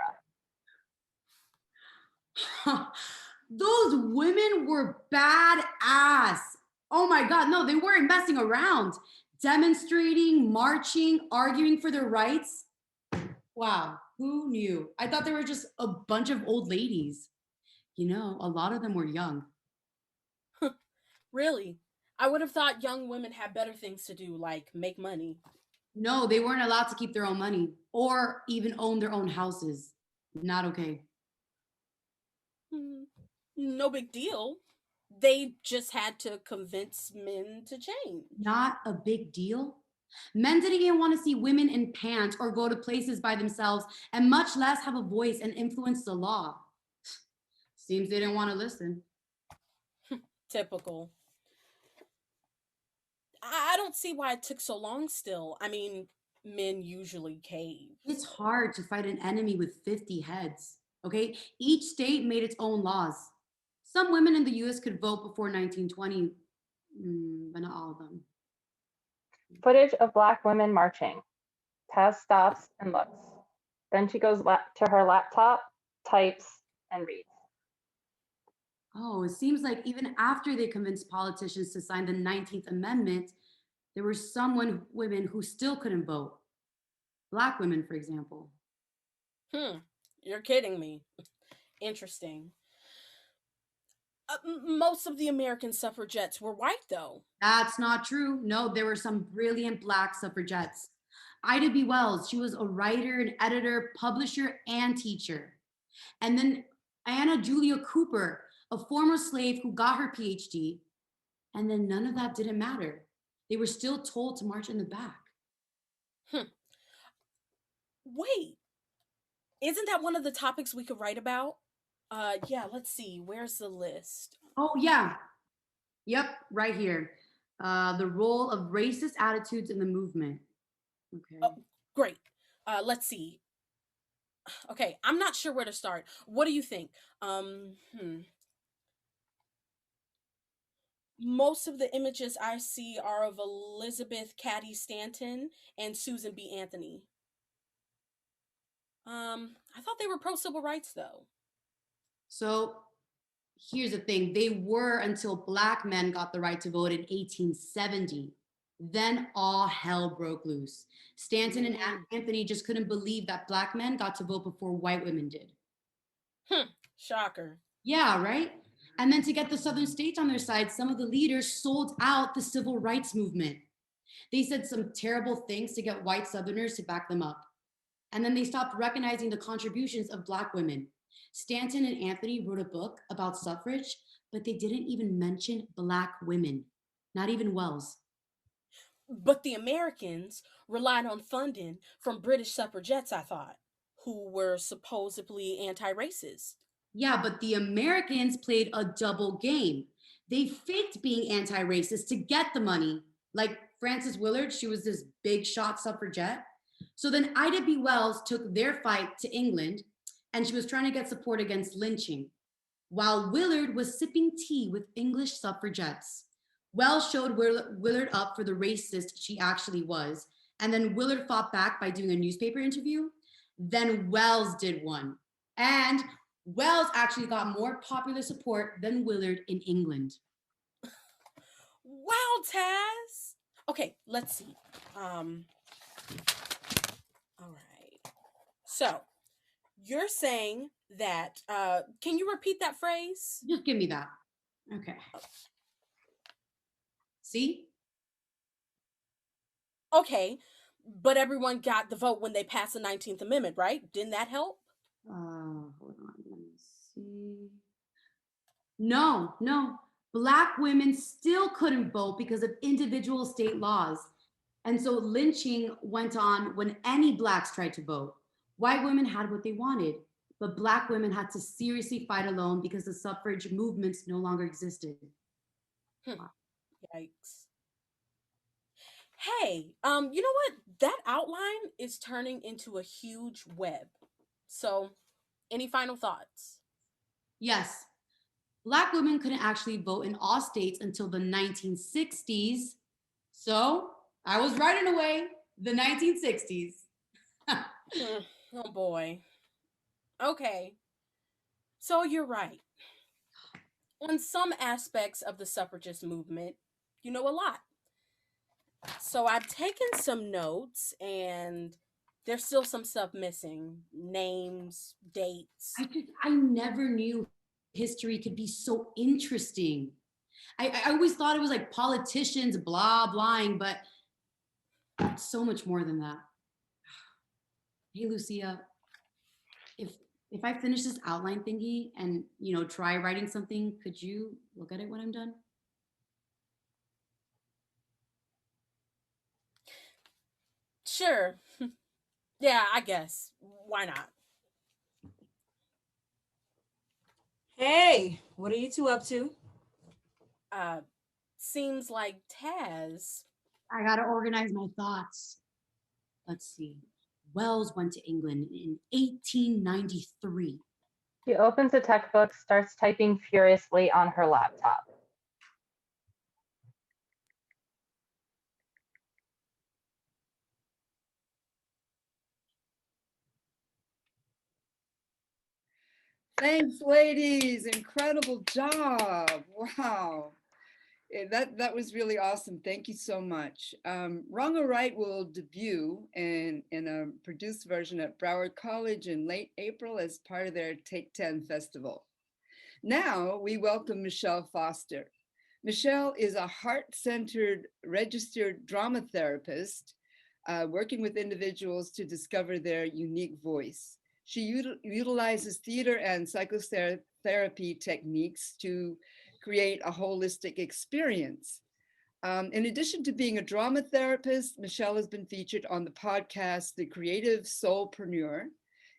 [SPEAKER 8] Those women were badass. Oh my God, no, they weren't messing around. Demonstrating, marching, arguing for their rights. Wow, who knew? I thought they were just a bunch of old ladies. You know, a lot of them were young.
[SPEAKER 5] Really? I would have thought young women had better things to do, like make money.
[SPEAKER 8] No, they weren't allowed to keep their own money or even own their own houses. Not okay.
[SPEAKER 5] No big deal. They just had to convince men to change.
[SPEAKER 8] Not a big deal. Men didn't even want to see women in pants or go to places by themselves, and much less have a voice and influence the law. Seems they didn't want to listen.
[SPEAKER 5] Typical. I don't see why it took so long still. I mean, men usually cave.
[SPEAKER 8] It's hard to fight an enemy with 50 heads, okay? Each state made its own laws. Some women in the US could vote before 1920, but not all of them.
[SPEAKER 3] Footage of Black women marching. Taz stops and looks. Then she goes to her laptop, types, and reads.
[SPEAKER 8] Oh, it seems like even after they convinced politicians to sign the 19th Amendment, there were some women who still couldn't vote. Black women, for example.
[SPEAKER 5] You're kidding me. Interesting. Most of the American suffragettes were white, though.
[SPEAKER 8] That's not true. No, there were some brilliant Black suffragettes. Ida B. Wells, she was a writer, an editor, publisher, and teacher. And then Anna Julia Cooper, a former slave who got her PhD. And then none of that didn't matter. They were still told to march in the back.
[SPEAKER 5] Wait, Isn't that one of the topics we could write about? Yeah, let's see. Where's the list?
[SPEAKER 8] Oh, yeah. Yep, right here. The role of racist attitudes in the movement. Okay.
[SPEAKER 5] Oh, great. Let's see. Okay, I'm not sure where to start. What do you think? Um, hmm. Most of the images I see are of Elizabeth Cady Stanton and Susan B. Anthony. I thought they were pro civil rights though.
[SPEAKER 8] So here's the thing, they were until Black men got the right to vote in 1870. Then all hell broke loose. Stanton and Anthony just couldn't believe that Black men got to vote before white women did.
[SPEAKER 5] Shocker.
[SPEAKER 8] Yeah, right? And then to get the Southern states on their side, some of the leaders sold out the civil rights movement. They said some terrible things to get white Southerners to back them up. And then they stopped recognizing the contributions of Black women. Stanton and Anthony wrote a book about suffrage, but they didn't even mention Black women, not even Wells.
[SPEAKER 5] But the Americans relied on funding from British suffragettes, I thought, who were supposedly anti racist.
[SPEAKER 8] Yeah, but the Americans played a double game. They faked being anti racist to get the money. Like Frances Willard, she was this big shot suffragette. So then Ida B. Wells took their fight to England and she was trying to get support against lynching, while Willard was sipping tea with English suffragettes. Wells showed Willard up for the racist she actually was. And then Willard fought back by doing a newspaper interview. Then Wells did one. And Wells actually got more popular support than Willard in England.
[SPEAKER 5] Wow, Taz. Okay, let's see. All right. So you're saying that can you repeat that phrase?
[SPEAKER 8] Just give me that. Okay. See?
[SPEAKER 5] Okay, but everyone got the vote when they passed the 19th Amendment, right? Didn't that help?
[SPEAKER 8] Hold on, let me see. No. Black women still couldn't vote because of individual state laws. And so lynching went on when any Blacks tried to vote. White women had what they wanted, but Black women had to seriously fight alone because the suffrage movements no longer existed.
[SPEAKER 5] Yikes. Hey, you know what? That outline is turning into a huge web. So, any final thoughts?
[SPEAKER 8] Yes, Black women couldn't actually vote in all states until the 1960s. So I was right in a way, the 1960s.
[SPEAKER 5] Oh boy. Okay. So you're right. On some aspects of the suffragist movement, you know a lot. So I've taken some notes and there's still some stuff missing. Names, dates.
[SPEAKER 8] I never knew history could be so interesting. I always thought it was like politicians blah blahing, but so much more than that. Hey Lucia, if I finish this outline thingy and try writing something, could you look at it when I'm done?
[SPEAKER 5] Sure. Yeah, I guess. Why not?
[SPEAKER 9] Hey, what are you two up to?
[SPEAKER 5] Seems like Taz.
[SPEAKER 8] I gotta organize my thoughts. Let's see. Wells went to England in 1893.
[SPEAKER 3] She opens a textbook, starts typing furiously on her laptop.
[SPEAKER 1] Thanks, ladies. Incredible job. Wow. That was really awesome. Thank you so much. Wrong or Right will debut in a produced version at Broward College in late April as part of their Take 10 festival. Now we welcome Michelle Foster. Michelle is a heart-centered registered drama therapist working with individuals to discover their unique voice. She utilizes theater and psychotherapy techniques to create a holistic experience. In addition to being a drama therapist, Michelle has been featured on the podcast The Creative Soulpreneur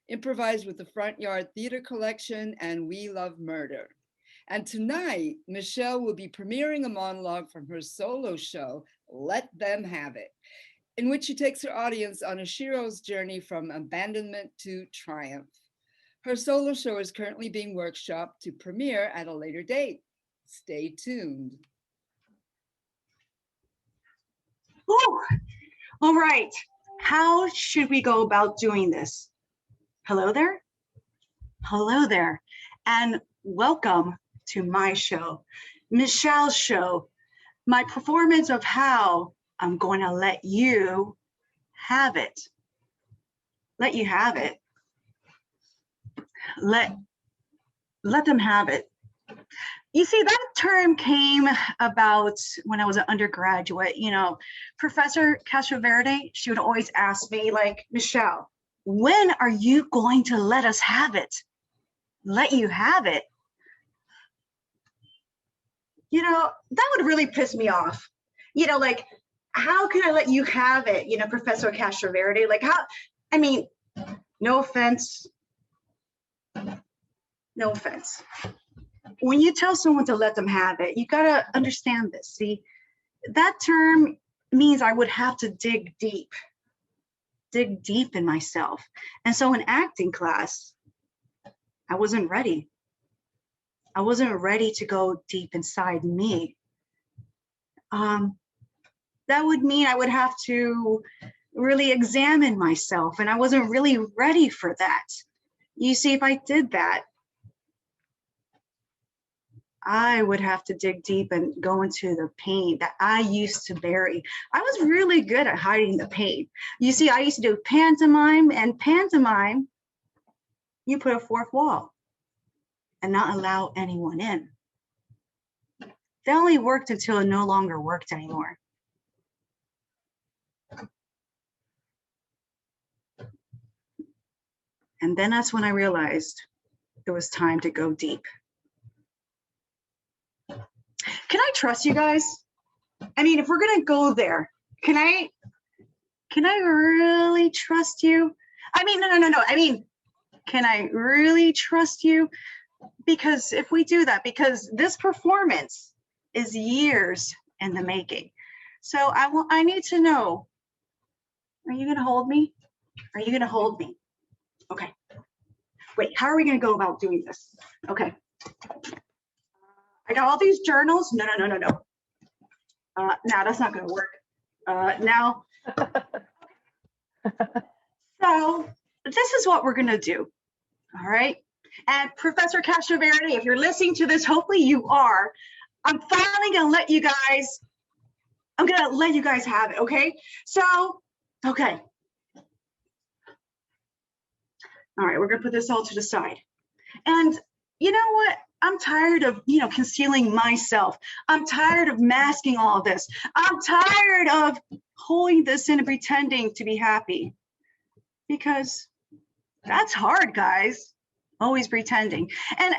[SPEAKER 1] improvised with the Front Yard Theater Collection and We Love Murder. And tonight, Michelle will be premiering a monologue from her solo show, Let Them Have It, in which she takes her audience on a shero's journey from abandonment to triumph. Her solo show is currently being workshopped to premiere at a later date. Stay tuned.
[SPEAKER 6] Ooh, all right. How should we go about doing this? Hello there. Hello there. And welcome to my show, Michelle's show, my performance of how I'm going to let you have it. Let you have it. Let them have it. You see, that term came about when I was an undergraduate. You know, Professor Castroverde, she would always ask me, like, Michelle, when are you going to let us have it? Let you have it. You know, that would really piss me off. You know, like, how can I let you have it? You know, Professor Castroverde, like, how, I mean, no offense. No offense. When you tell someone to let them have it, you gotta understand this. See, that term means I would have to dig deep in myself. And so in acting class, I wasn't ready. I wasn't ready to go deep inside me. That would mean I would have to really examine myself, and I wasn't really ready for that. You see, if I did that, I would have to dig deep and go into the pain that I used to bury. I was really good at hiding the pain. You see, I used to do pantomime, and pantomime, you put a fourth wall and not allow anyone in. That only worked until it no longer worked anymore. And then that's when I realized it was time to go deep. Can I trust you guys? I mean, if we're gonna go there, can I really trust you? I mean, no. I mean, can I really trust you? Because if we do that, because this performance is years in the making. So I need to know, are you gonna hold me? Are you gonna hold me? Okay. Wait, how are we gonna go about doing this? Okay. I got all these journals. No. Now that's not gonna work. Now. So this is what we're gonna do. All right. And Professor Castroverde, if you're listening to this, hopefully you are. I'm finally gonna let you guys. I'm gonna let you guys have it. Okay. So, okay. All right, we're gonna put this all to the side. And you know what? I'm tired of, concealing myself. I'm tired of masking all of this. I'm tired of holding this in and pretending to be happy. Because that's hard, guys. Always pretending. And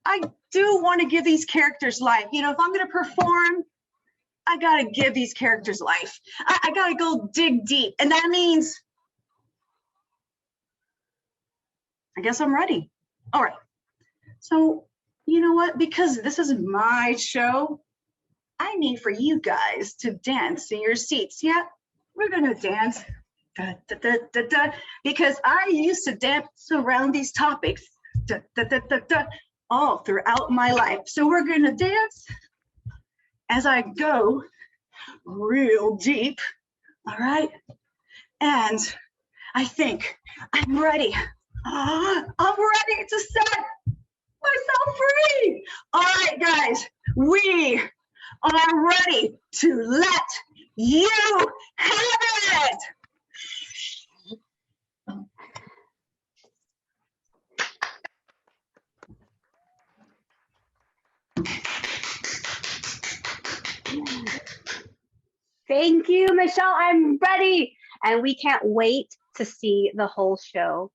[SPEAKER 6] I do want to give these characters life. You know, if I'm gonna perform, I gotta give these characters life. I gotta go dig deep. And that means, I guess I'm ready. All right. So, you know what? Because this is my show, I need for you guys to dance in your seats. Yeah, we're gonna dance. Da, da, da, da, da, because I used to dance around these topics da, da, da, da, da, all throughout my life. So we're gonna dance as I go real deep. All right. And I think I'm ready. I'm ready to set myself free. All right, guys, we are ready to let you have it.
[SPEAKER 2] Thank you, Michelle. I'm ready. And we can't wait to see the whole show.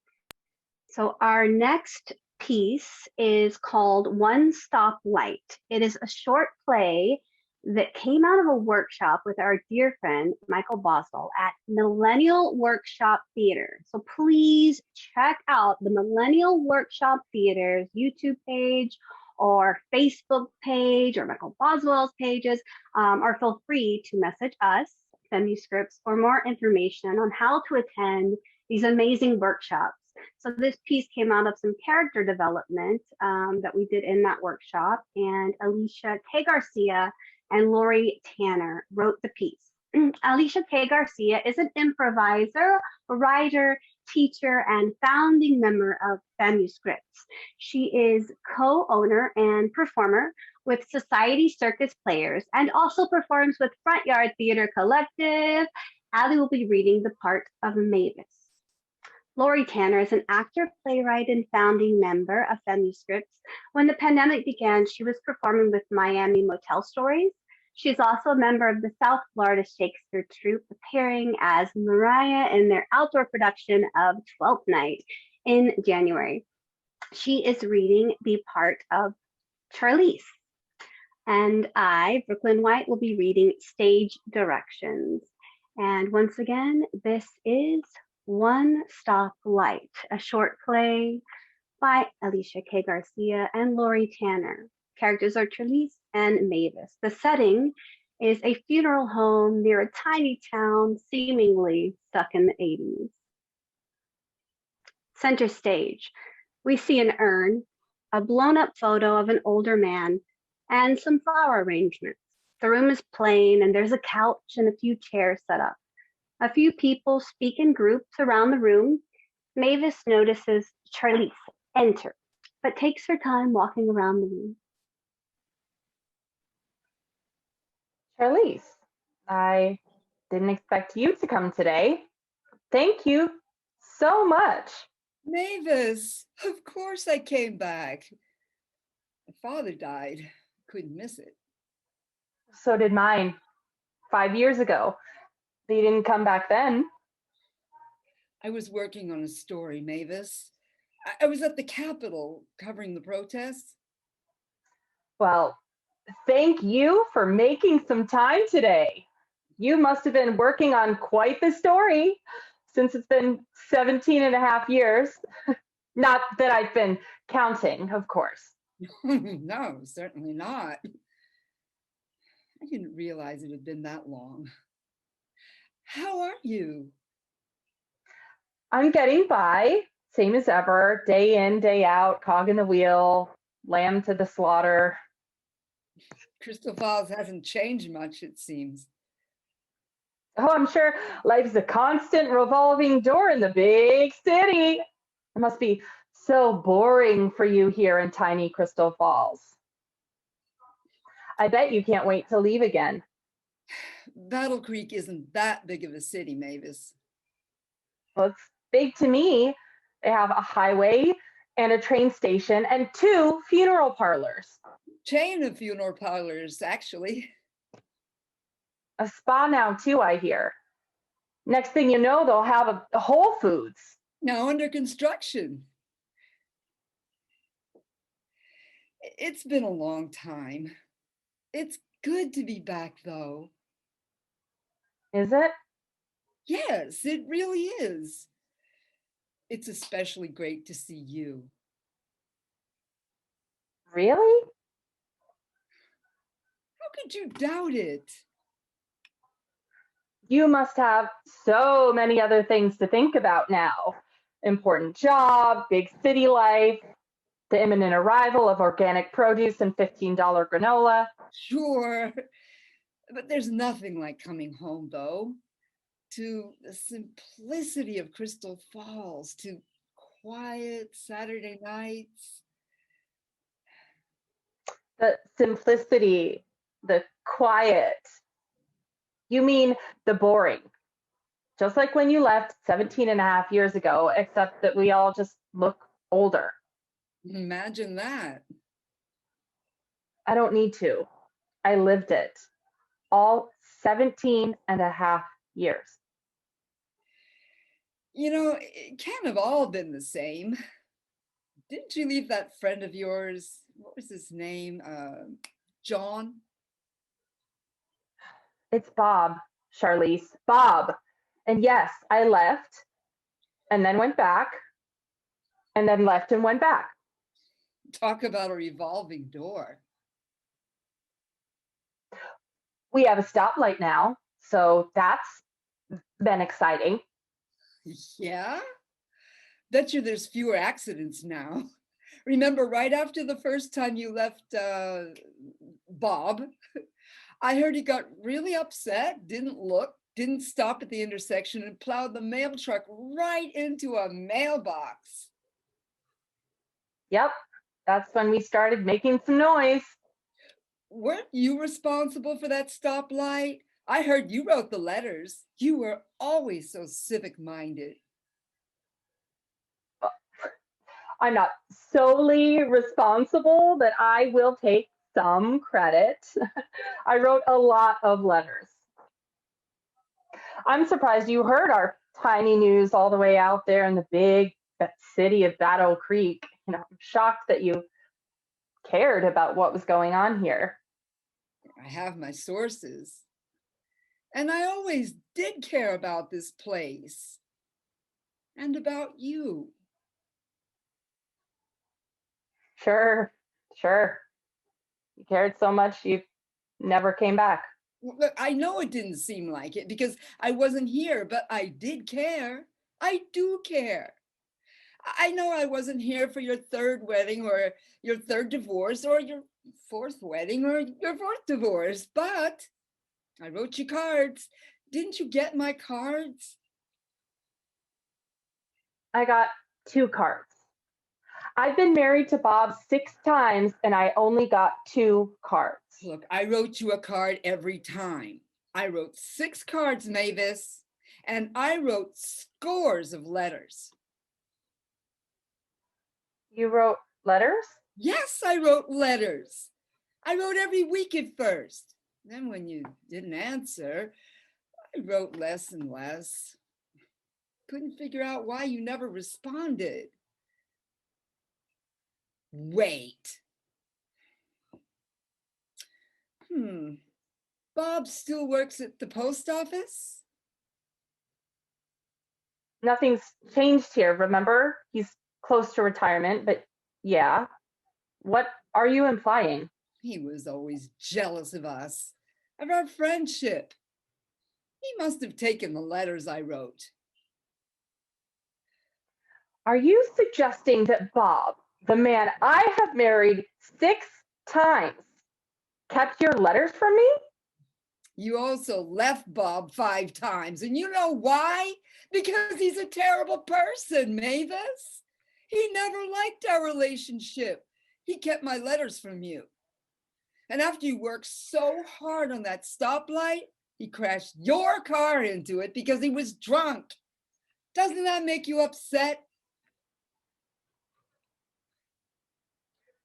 [SPEAKER 2] So our next piece is called One Stop Light. It is a short play that came out of a workshop with our dear friend Michael Boswell at Millennial Workshop Theater. So please check out the Millennial Workshop Theater's YouTube page or Facebook page or Michael Boswell's pages, or feel free to message us, Femuscripts, for more information on how to attend these amazing workshops. So this piece came out of some character development that we did in that workshop, and Alicia K. Garcia and Lori Tanner wrote the piece. Alicia K. Garcia is an improviser, writer, teacher, and founding member of Femuscripts. She is co-owner and performer with Society Circus Players and also performs with Front Yard Theater Collective. Ali will be reading the part of Mavis. Lori Tanner is an actor, playwright, and founding member of Femuscripts. When the pandemic began, she was performing with Miami Motel Stories. She's also a member of the South Florida Shakespeare Troupe, appearing as Mariah in their outdoor production of Twelfth Night in January. She is reading the part of Charlize. And I, Brooklyn White, will be reading Stage Directions. And once again, this is One Stop Light, a short play by Alicia K. Garcia and Lori Tanner. Characters are Charlize and Mavis. The setting is a funeral home near a tiny town, seemingly stuck in the 80s. Center stage, we see an urn, a blown up photo of an older man, and some flower arrangements. The room is plain and there's a couch and a few chairs set up. A few people speak in groups around the room. Mavis notices Charlize enter, but takes her time walking around the room.
[SPEAKER 3] Charlize, I didn't expect you to come today. Thank you so much.
[SPEAKER 1] Mavis, of course I came back. My father died. Couldn't miss it.
[SPEAKER 3] So did mine 5 years ago. But you didn't come back then.
[SPEAKER 1] I was working on a story, Mavis. I was at the Capitol covering the protests.
[SPEAKER 3] Well, thank you for making some time today. You must have been working on quite the story since it's been 17 and a half years. Not that I've been counting, of course.
[SPEAKER 1] No, certainly not. I didn't realize it had been that long. How are you?
[SPEAKER 3] I'm getting by, same as ever, day in, day out, cog in the wheel, lamb to the slaughter.
[SPEAKER 1] Crystal Falls hasn't changed much, it seems.
[SPEAKER 3] Oh, I'm sure life's a constant revolving door in the big city. It must be so boring for you here in tiny Crystal Falls. I bet you can't wait to leave again.
[SPEAKER 1] Battle Creek isn't that big of a city, Mavis.
[SPEAKER 3] Well, it's big to me. They have a highway and a train station and 2 funeral parlors.
[SPEAKER 1] Chain of funeral parlors, actually.
[SPEAKER 3] A spa now too, I hear. Next thing you know, they'll have a Whole Foods.
[SPEAKER 1] Now under construction. It's been a long time. It's good to be back, though.
[SPEAKER 3] Is it?
[SPEAKER 1] Yes, it really is. It's especially great to see you.
[SPEAKER 3] Really?
[SPEAKER 1] How could you doubt it?
[SPEAKER 3] You must have so many other things to think about now. Important job, big city life, the imminent arrival of organic produce and $15 granola.
[SPEAKER 1] Sure, but there's nothing like coming home, though, to the simplicity of Crystal Falls, to quiet Saturday nights.
[SPEAKER 3] The simplicity, the quiet. You mean the boring. Just like when you left 17 and a half years ago, except that we all just look older.
[SPEAKER 1] Imagine that.
[SPEAKER 3] I don't need to. I lived it. All 17 and a half years.
[SPEAKER 1] You know, it can't have all been the same. Didn't you leave that friend of yours? What was his name? John?
[SPEAKER 3] It's Bob, Charlize. Bob. And yes, I left and then went back and then left and went back.
[SPEAKER 1] Talk about a revolving door.
[SPEAKER 3] We have a stoplight now, so that's been exciting.
[SPEAKER 1] Yeah? Bet you there's fewer accidents now. Remember, right after the first time you left Bob, I heard he got really upset, didn't look, didn't stop at the intersection, and plowed the mail truck right into a mailbox.
[SPEAKER 3] Yep, that's when we started making some noise.
[SPEAKER 1] Weren't you responsible for that stoplight? I heard you wrote the letters. You were always so civic-minded.
[SPEAKER 3] I'm not solely responsible, but I will take some credit. I wrote a lot of letters. I'm surprised you heard our tiny news all the way out there in the big city of Battle Creek. I'm shocked that you cared about what was going on here.
[SPEAKER 1] I have my sources. And I always did care about this place. And about you.
[SPEAKER 3] Sure. You cared so much you never came back.
[SPEAKER 1] Look, I know it didn't seem like it because I wasn't here, but I did care. I do care. I know I wasn't here for your third wedding or your third divorce or your fourth wedding or your fourth divorce, but I wrote you cards. Didn't you get my cards?
[SPEAKER 3] I got 2 cards. I've been married to Bob 6 times and I only got 2 cards.
[SPEAKER 1] Look, I wrote you a card every time. I wrote 6 cards, Mavis, and I wrote scores of letters.
[SPEAKER 3] You wrote letters?
[SPEAKER 1] Yes, I wrote letters. I wrote every week at first. Then when you didn't answer, I wrote less and less. Couldn't figure out why you never responded. Wait. Bob still works at the post office?
[SPEAKER 3] Nothing's changed here, remember? He's close to retirement, but yeah. What are you implying?
[SPEAKER 1] He was always jealous of us, of our friendship. He must have taken the letters I wrote.
[SPEAKER 3] Are you suggesting that Bob, the man I have married 6 times, kept your letters from me?
[SPEAKER 1] You also left Bob 5 times, and you know why? Because he's a terrible person, Mavis. He never liked our relationship. He kept my letters from you. And after you worked so hard on that stoplight, he crashed your car into it because he was drunk. Doesn't that make you upset?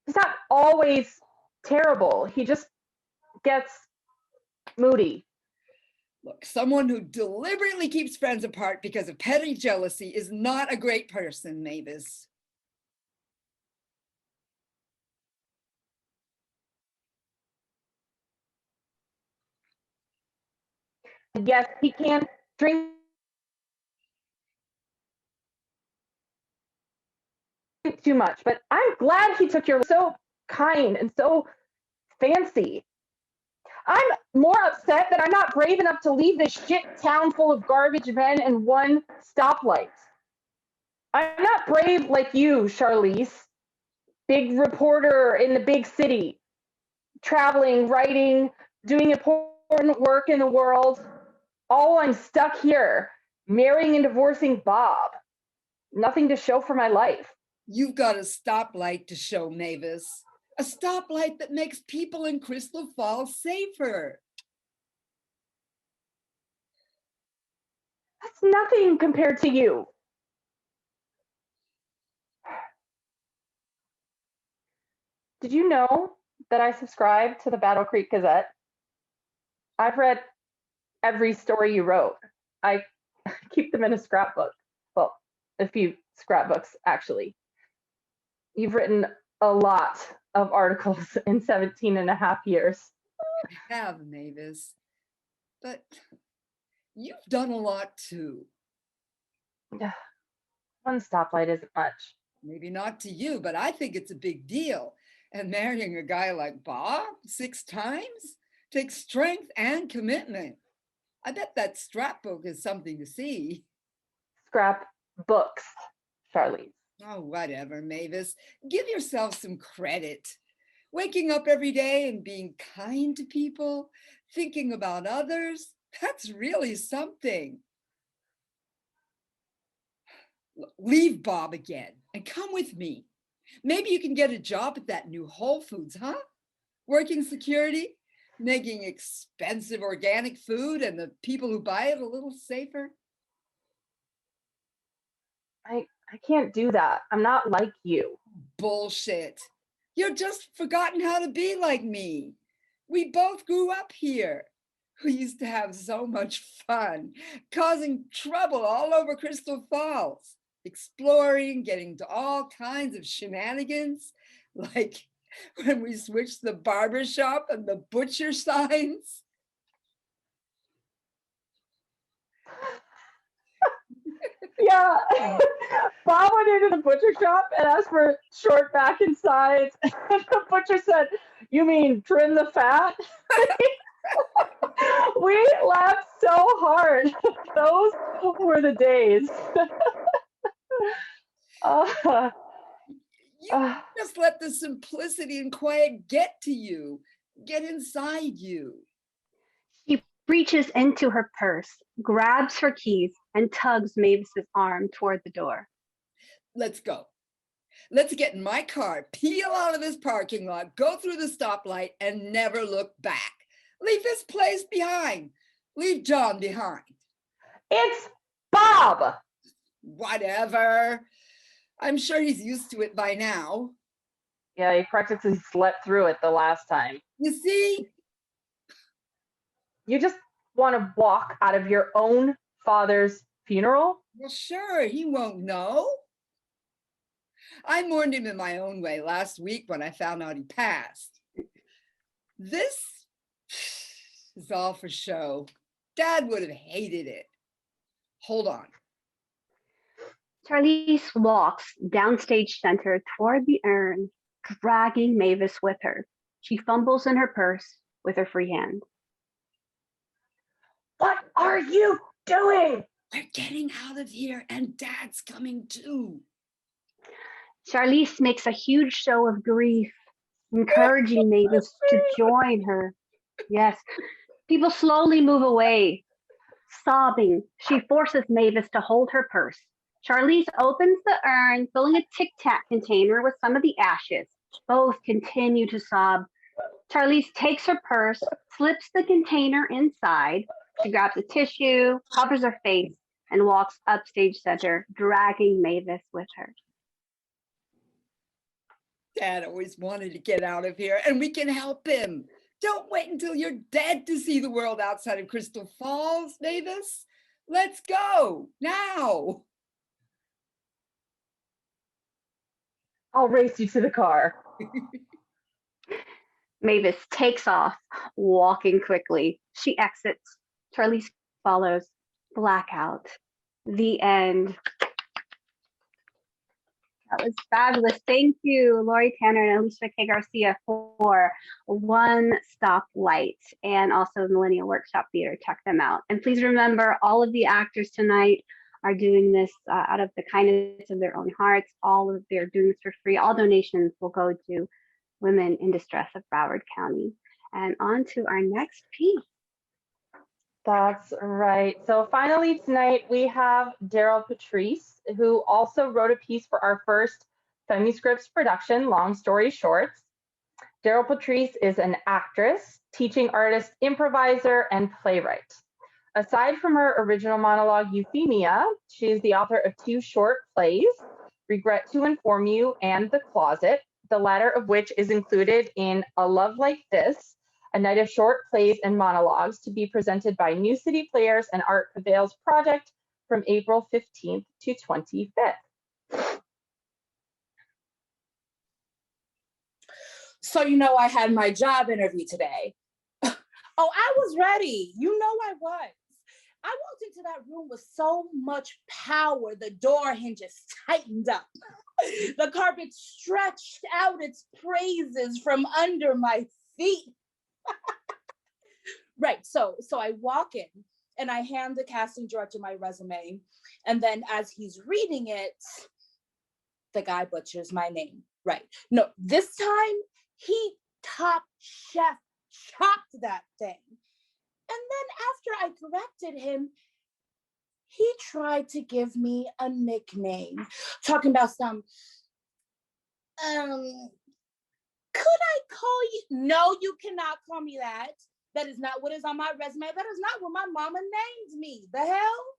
[SPEAKER 3] He's not always terrible. He just gets moody.
[SPEAKER 1] Look, someone who deliberately keeps friends apart because of petty jealousy is not a great person, Mavis.
[SPEAKER 3] Yes, he can drink too much, but I'm glad he took your so kind and so fancy. I'm more upset that I'm not brave enough to leave this shit town full of garbage men and one stoplight. I'm not brave like you, Charlize. Big reporter in the big city, traveling, writing, doing important work in the world. All I'm stuck here, marrying and divorcing Bob. Nothing to show for my life.
[SPEAKER 1] You've got a stoplight to show, Mavis. A stoplight that makes people in Crystal Falls safer.
[SPEAKER 3] That's nothing compared to you. Did you know that I subscribe to the Battle Creek Gazette? I've read every story you wrote. I keep them in a scrapbook. Well, a few scrapbooks, actually. You've written a lot of articles in 17 and a half years.
[SPEAKER 1] I have, Mavis. But you've done a lot too.
[SPEAKER 3] One stoplight isn't much.
[SPEAKER 1] Maybe not to you, but I think it's a big deal. And marrying a guy like Bob 6 times takes strength and commitment. I bet that scrapbook is something to see.
[SPEAKER 3] Scrap books, Charlize.
[SPEAKER 1] Oh, whatever, Mavis. Give yourself some credit. Waking up every day and being kind to people, thinking about others, that's really something. Leave Bob again and come with me. Maybe you can get a job at that new Whole Foods, huh? Working security, making expensive organic food and the people who buy it a little safer.
[SPEAKER 3] I can't do that. I'm not like you.
[SPEAKER 1] Bullshit. You're just forgotten how to be like me. We both grew up here. We used to have so much fun, causing trouble all over Crystal Falls, exploring, getting to all kinds of shenanigans, like when we switched the barber shop and the butcher signs.
[SPEAKER 3] Yeah. Bob went into the butcher shop and asked for short back and sides. And the butcher said, "You mean trim the fat?" We laughed so hard. Those were the days.
[SPEAKER 1] You just let the simplicity and quiet get to you, get inside you.
[SPEAKER 2] She reaches into her purse, grabs her keys, and tugs Mavis's arm toward the door.
[SPEAKER 1] Let's go. Let's get in my car, peel out of this parking lot, go through the stoplight, and never look back. Leave this place behind. Leave John behind.
[SPEAKER 3] It's Bob.
[SPEAKER 1] Whatever. I'm sure he's used to it by now.
[SPEAKER 3] Yeah, he practically slept through it the last time.
[SPEAKER 1] You see?
[SPEAKER 3] You just want to walk out of your own father's funeral?
[SPEAKER 1] Well, sure, he won't know. I mourned him in my own way last week when I found out he passed. This is all for show. Dad would have hated it. Hold on.
[SPEAKER 2] Charlize walks downstage center toward the urn, dragging Mavis with her. She fumbles in her purse with her free hand.
[SPEAKER 3] What are you doing?
[SPEAKER 1] We're getting out of here and Dad's coming too.
[SPEAKER 2] Charlize makes a huge show of grief, encouraging Mavis to join her. Yes, people slowly move away. Sobbing, she forces Mavis to hold her purse. Charlize opens the urn, filling a Tic Tac container with some of the ashes. Both continue to sob. Charlize takes her purse, slips the container inside. She grabs a tissue, covers her face, and walks upstage center, dragging Mavis with her.
[SPEAKER 1] Dad always wanted to get out of here, and we can help him. Don't wait until you're dead to see the world outside of Crystal Falls, Mavis. Let's go now.
[SPEAKER 3] I'll race you to the car.
[SPEAKER 2] Mavis takes off, walking quickly. She exits. Charlize follows. Blackout. The end. That was fabulous. Thank you, Lori Tanner and Alicia K. Garcia for One Stop Light and also Millennial Workshop Theater. Check them out. And please remember, all of the actors tonight are doing this out of the kindness of their own hearts. They're doing this for free. All donations will go to Women in Distress of Broward County. And on to our next piece.
[SPEAKER 3] That's right. So finally tonight we have Daryl Patrice, who also wrote a piece for our first Femuscripts production, Long Story Shorts. Daryl Patrice is an actress, teaching artist, improviser, and playwright. Aside from her original monologue, Euphemia, she is the author of 2 short plays, Regret to Inform You and The Closet, the latter of which is included in A Love Like This, a night of short plays and monologues to be presented by New City Players and Art Prevails Project from April 15th to 25th.
[SPEAKER 10] So, I had my job interview today. Oh, I was ready. You know I was. I walked into that room with so much power, the door hinges tightened up. The carpet stretched out its praises from under my feet. Right, so I walk in and I hand the casting director my resume. And then as he's reading it, the guy butchers my name. Right. No, this time he top chef chopped that thing. And then after I corrected him, he tried to give me a nickname, talking about some, could I call you? No, you cannot call me that. That is not what is on my resume. That is not what my mama named me. The hell?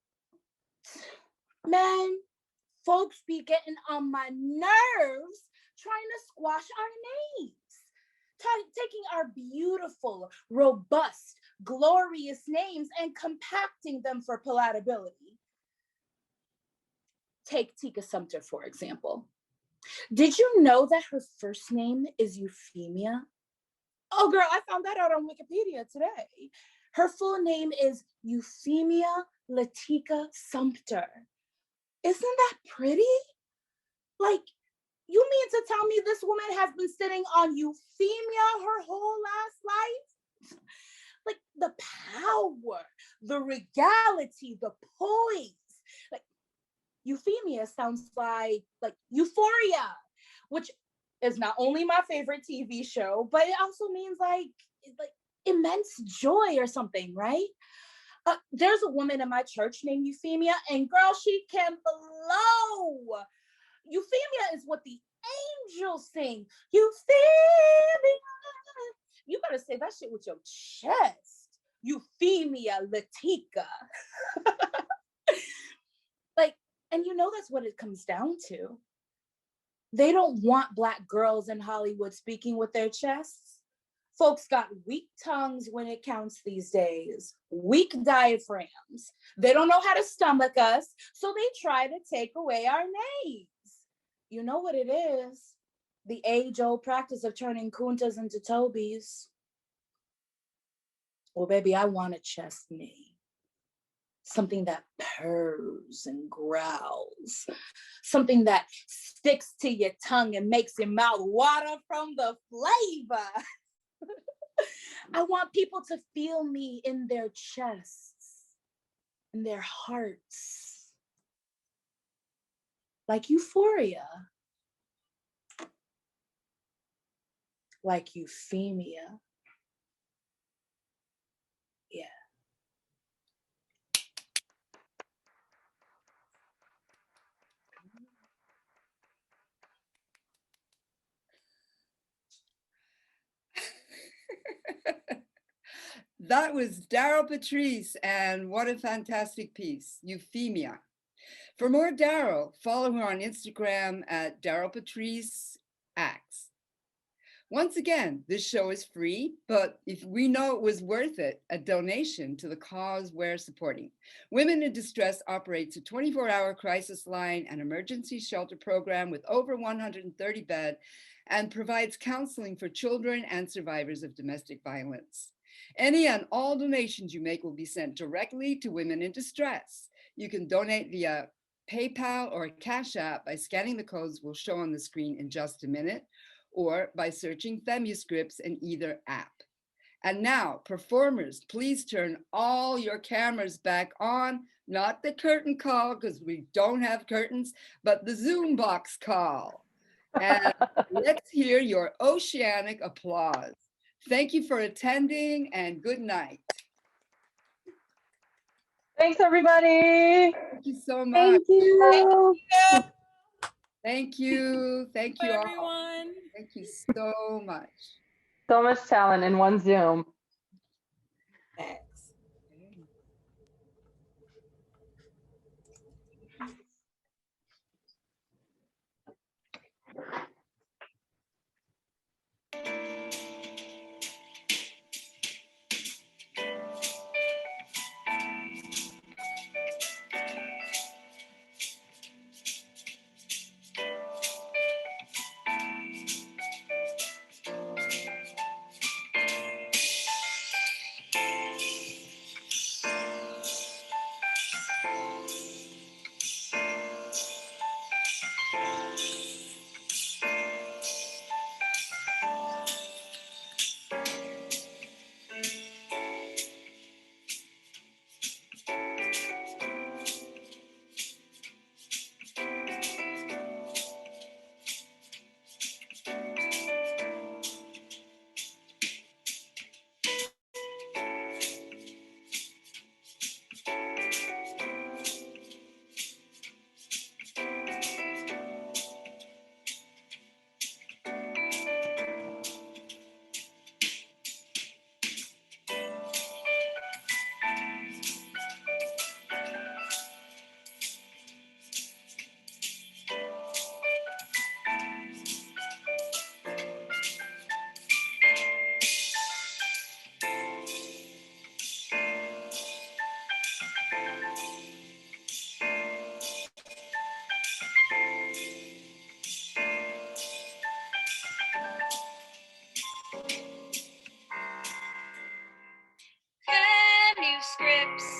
[SPEAKER 10] Man, folks be getting on my nerves trying to squash our names. Taking our beautiful, robust, glorious names and compacting them for palatability. Take Tika Sumter, for example. Did you know that her first name is Euphemia? Oh, girl, I found that out on Wikipedia today. Her full name is Euphemia Latika Sumter. Isn't that pretty? Like, you mean to tell me this woman has been sitting on Euphemia her whole last life? Like the power, the regality, the poise. Like Euphemia sounds like Euphoria, which is not only my favorite TV show, but it also means like immense joy or something, right? There's a woman in my church named Euphemia, and girl, she can blow. Euphemia is what the angels sing. Euphemia. You better say that shit with your chest. Euphemia Latika. And you know that's what it comes down to. They don't want Black girls in Hollywood speaking with their chests. Folks got weak tongues when it counts these days, weak diaphragms. They don't know how to stomach us, so they try to take away our names. You know what it is? The age-old practice of turning Kuntas into Tobis. Well, baby, I want a chest name. Something that purrs and growls. Something that sticks to your tongue and makes your mouth water from the flavor. I want people to feel me in their chests, in their hearts. Like Euphoria. Like Euphemia. Yeah.
[SPEAKER 1] That was Daryl Patrice, and what a fantastic piece, Euphemia. For more Daryl, follow her on Instagram at Daryl Patrice Acts. Once again, this show is free, but if we know it was worth it, a donation to the cause we're supporting. Women in Distress operates a 24-hour crisis line and emergency shelter program with over 130 beds and provides counseling for children and survivors of domestic violence. Any and all donations you make will be sent directly to women in distress. You can donate via PayPal or Cash App by scanning the codes we'll show on the screen in just a minute, or by searching Femuscripts in either app. And now, performers, please turn all your cameras back on, not the curtain call, because we don't have curtains, but the Zoom box call. And let's hear your oceanic applause. Thank you for attending, and good night.
[SPEAKER 3] Thanks, everybody.
[SPEAKER 1] Thank you so much.
[SPEAKER 2] Thank you.
[SPEAKER 1] Thank you. Thank you all.
[SPEAKER 5] Everyone.
[SPEAKER 1] Thank you so much.
[SPEAKER 3] So much talent in one Zoom.
[SPEAKER 9] Facts.
[SPEAKER 11] Femuscripts.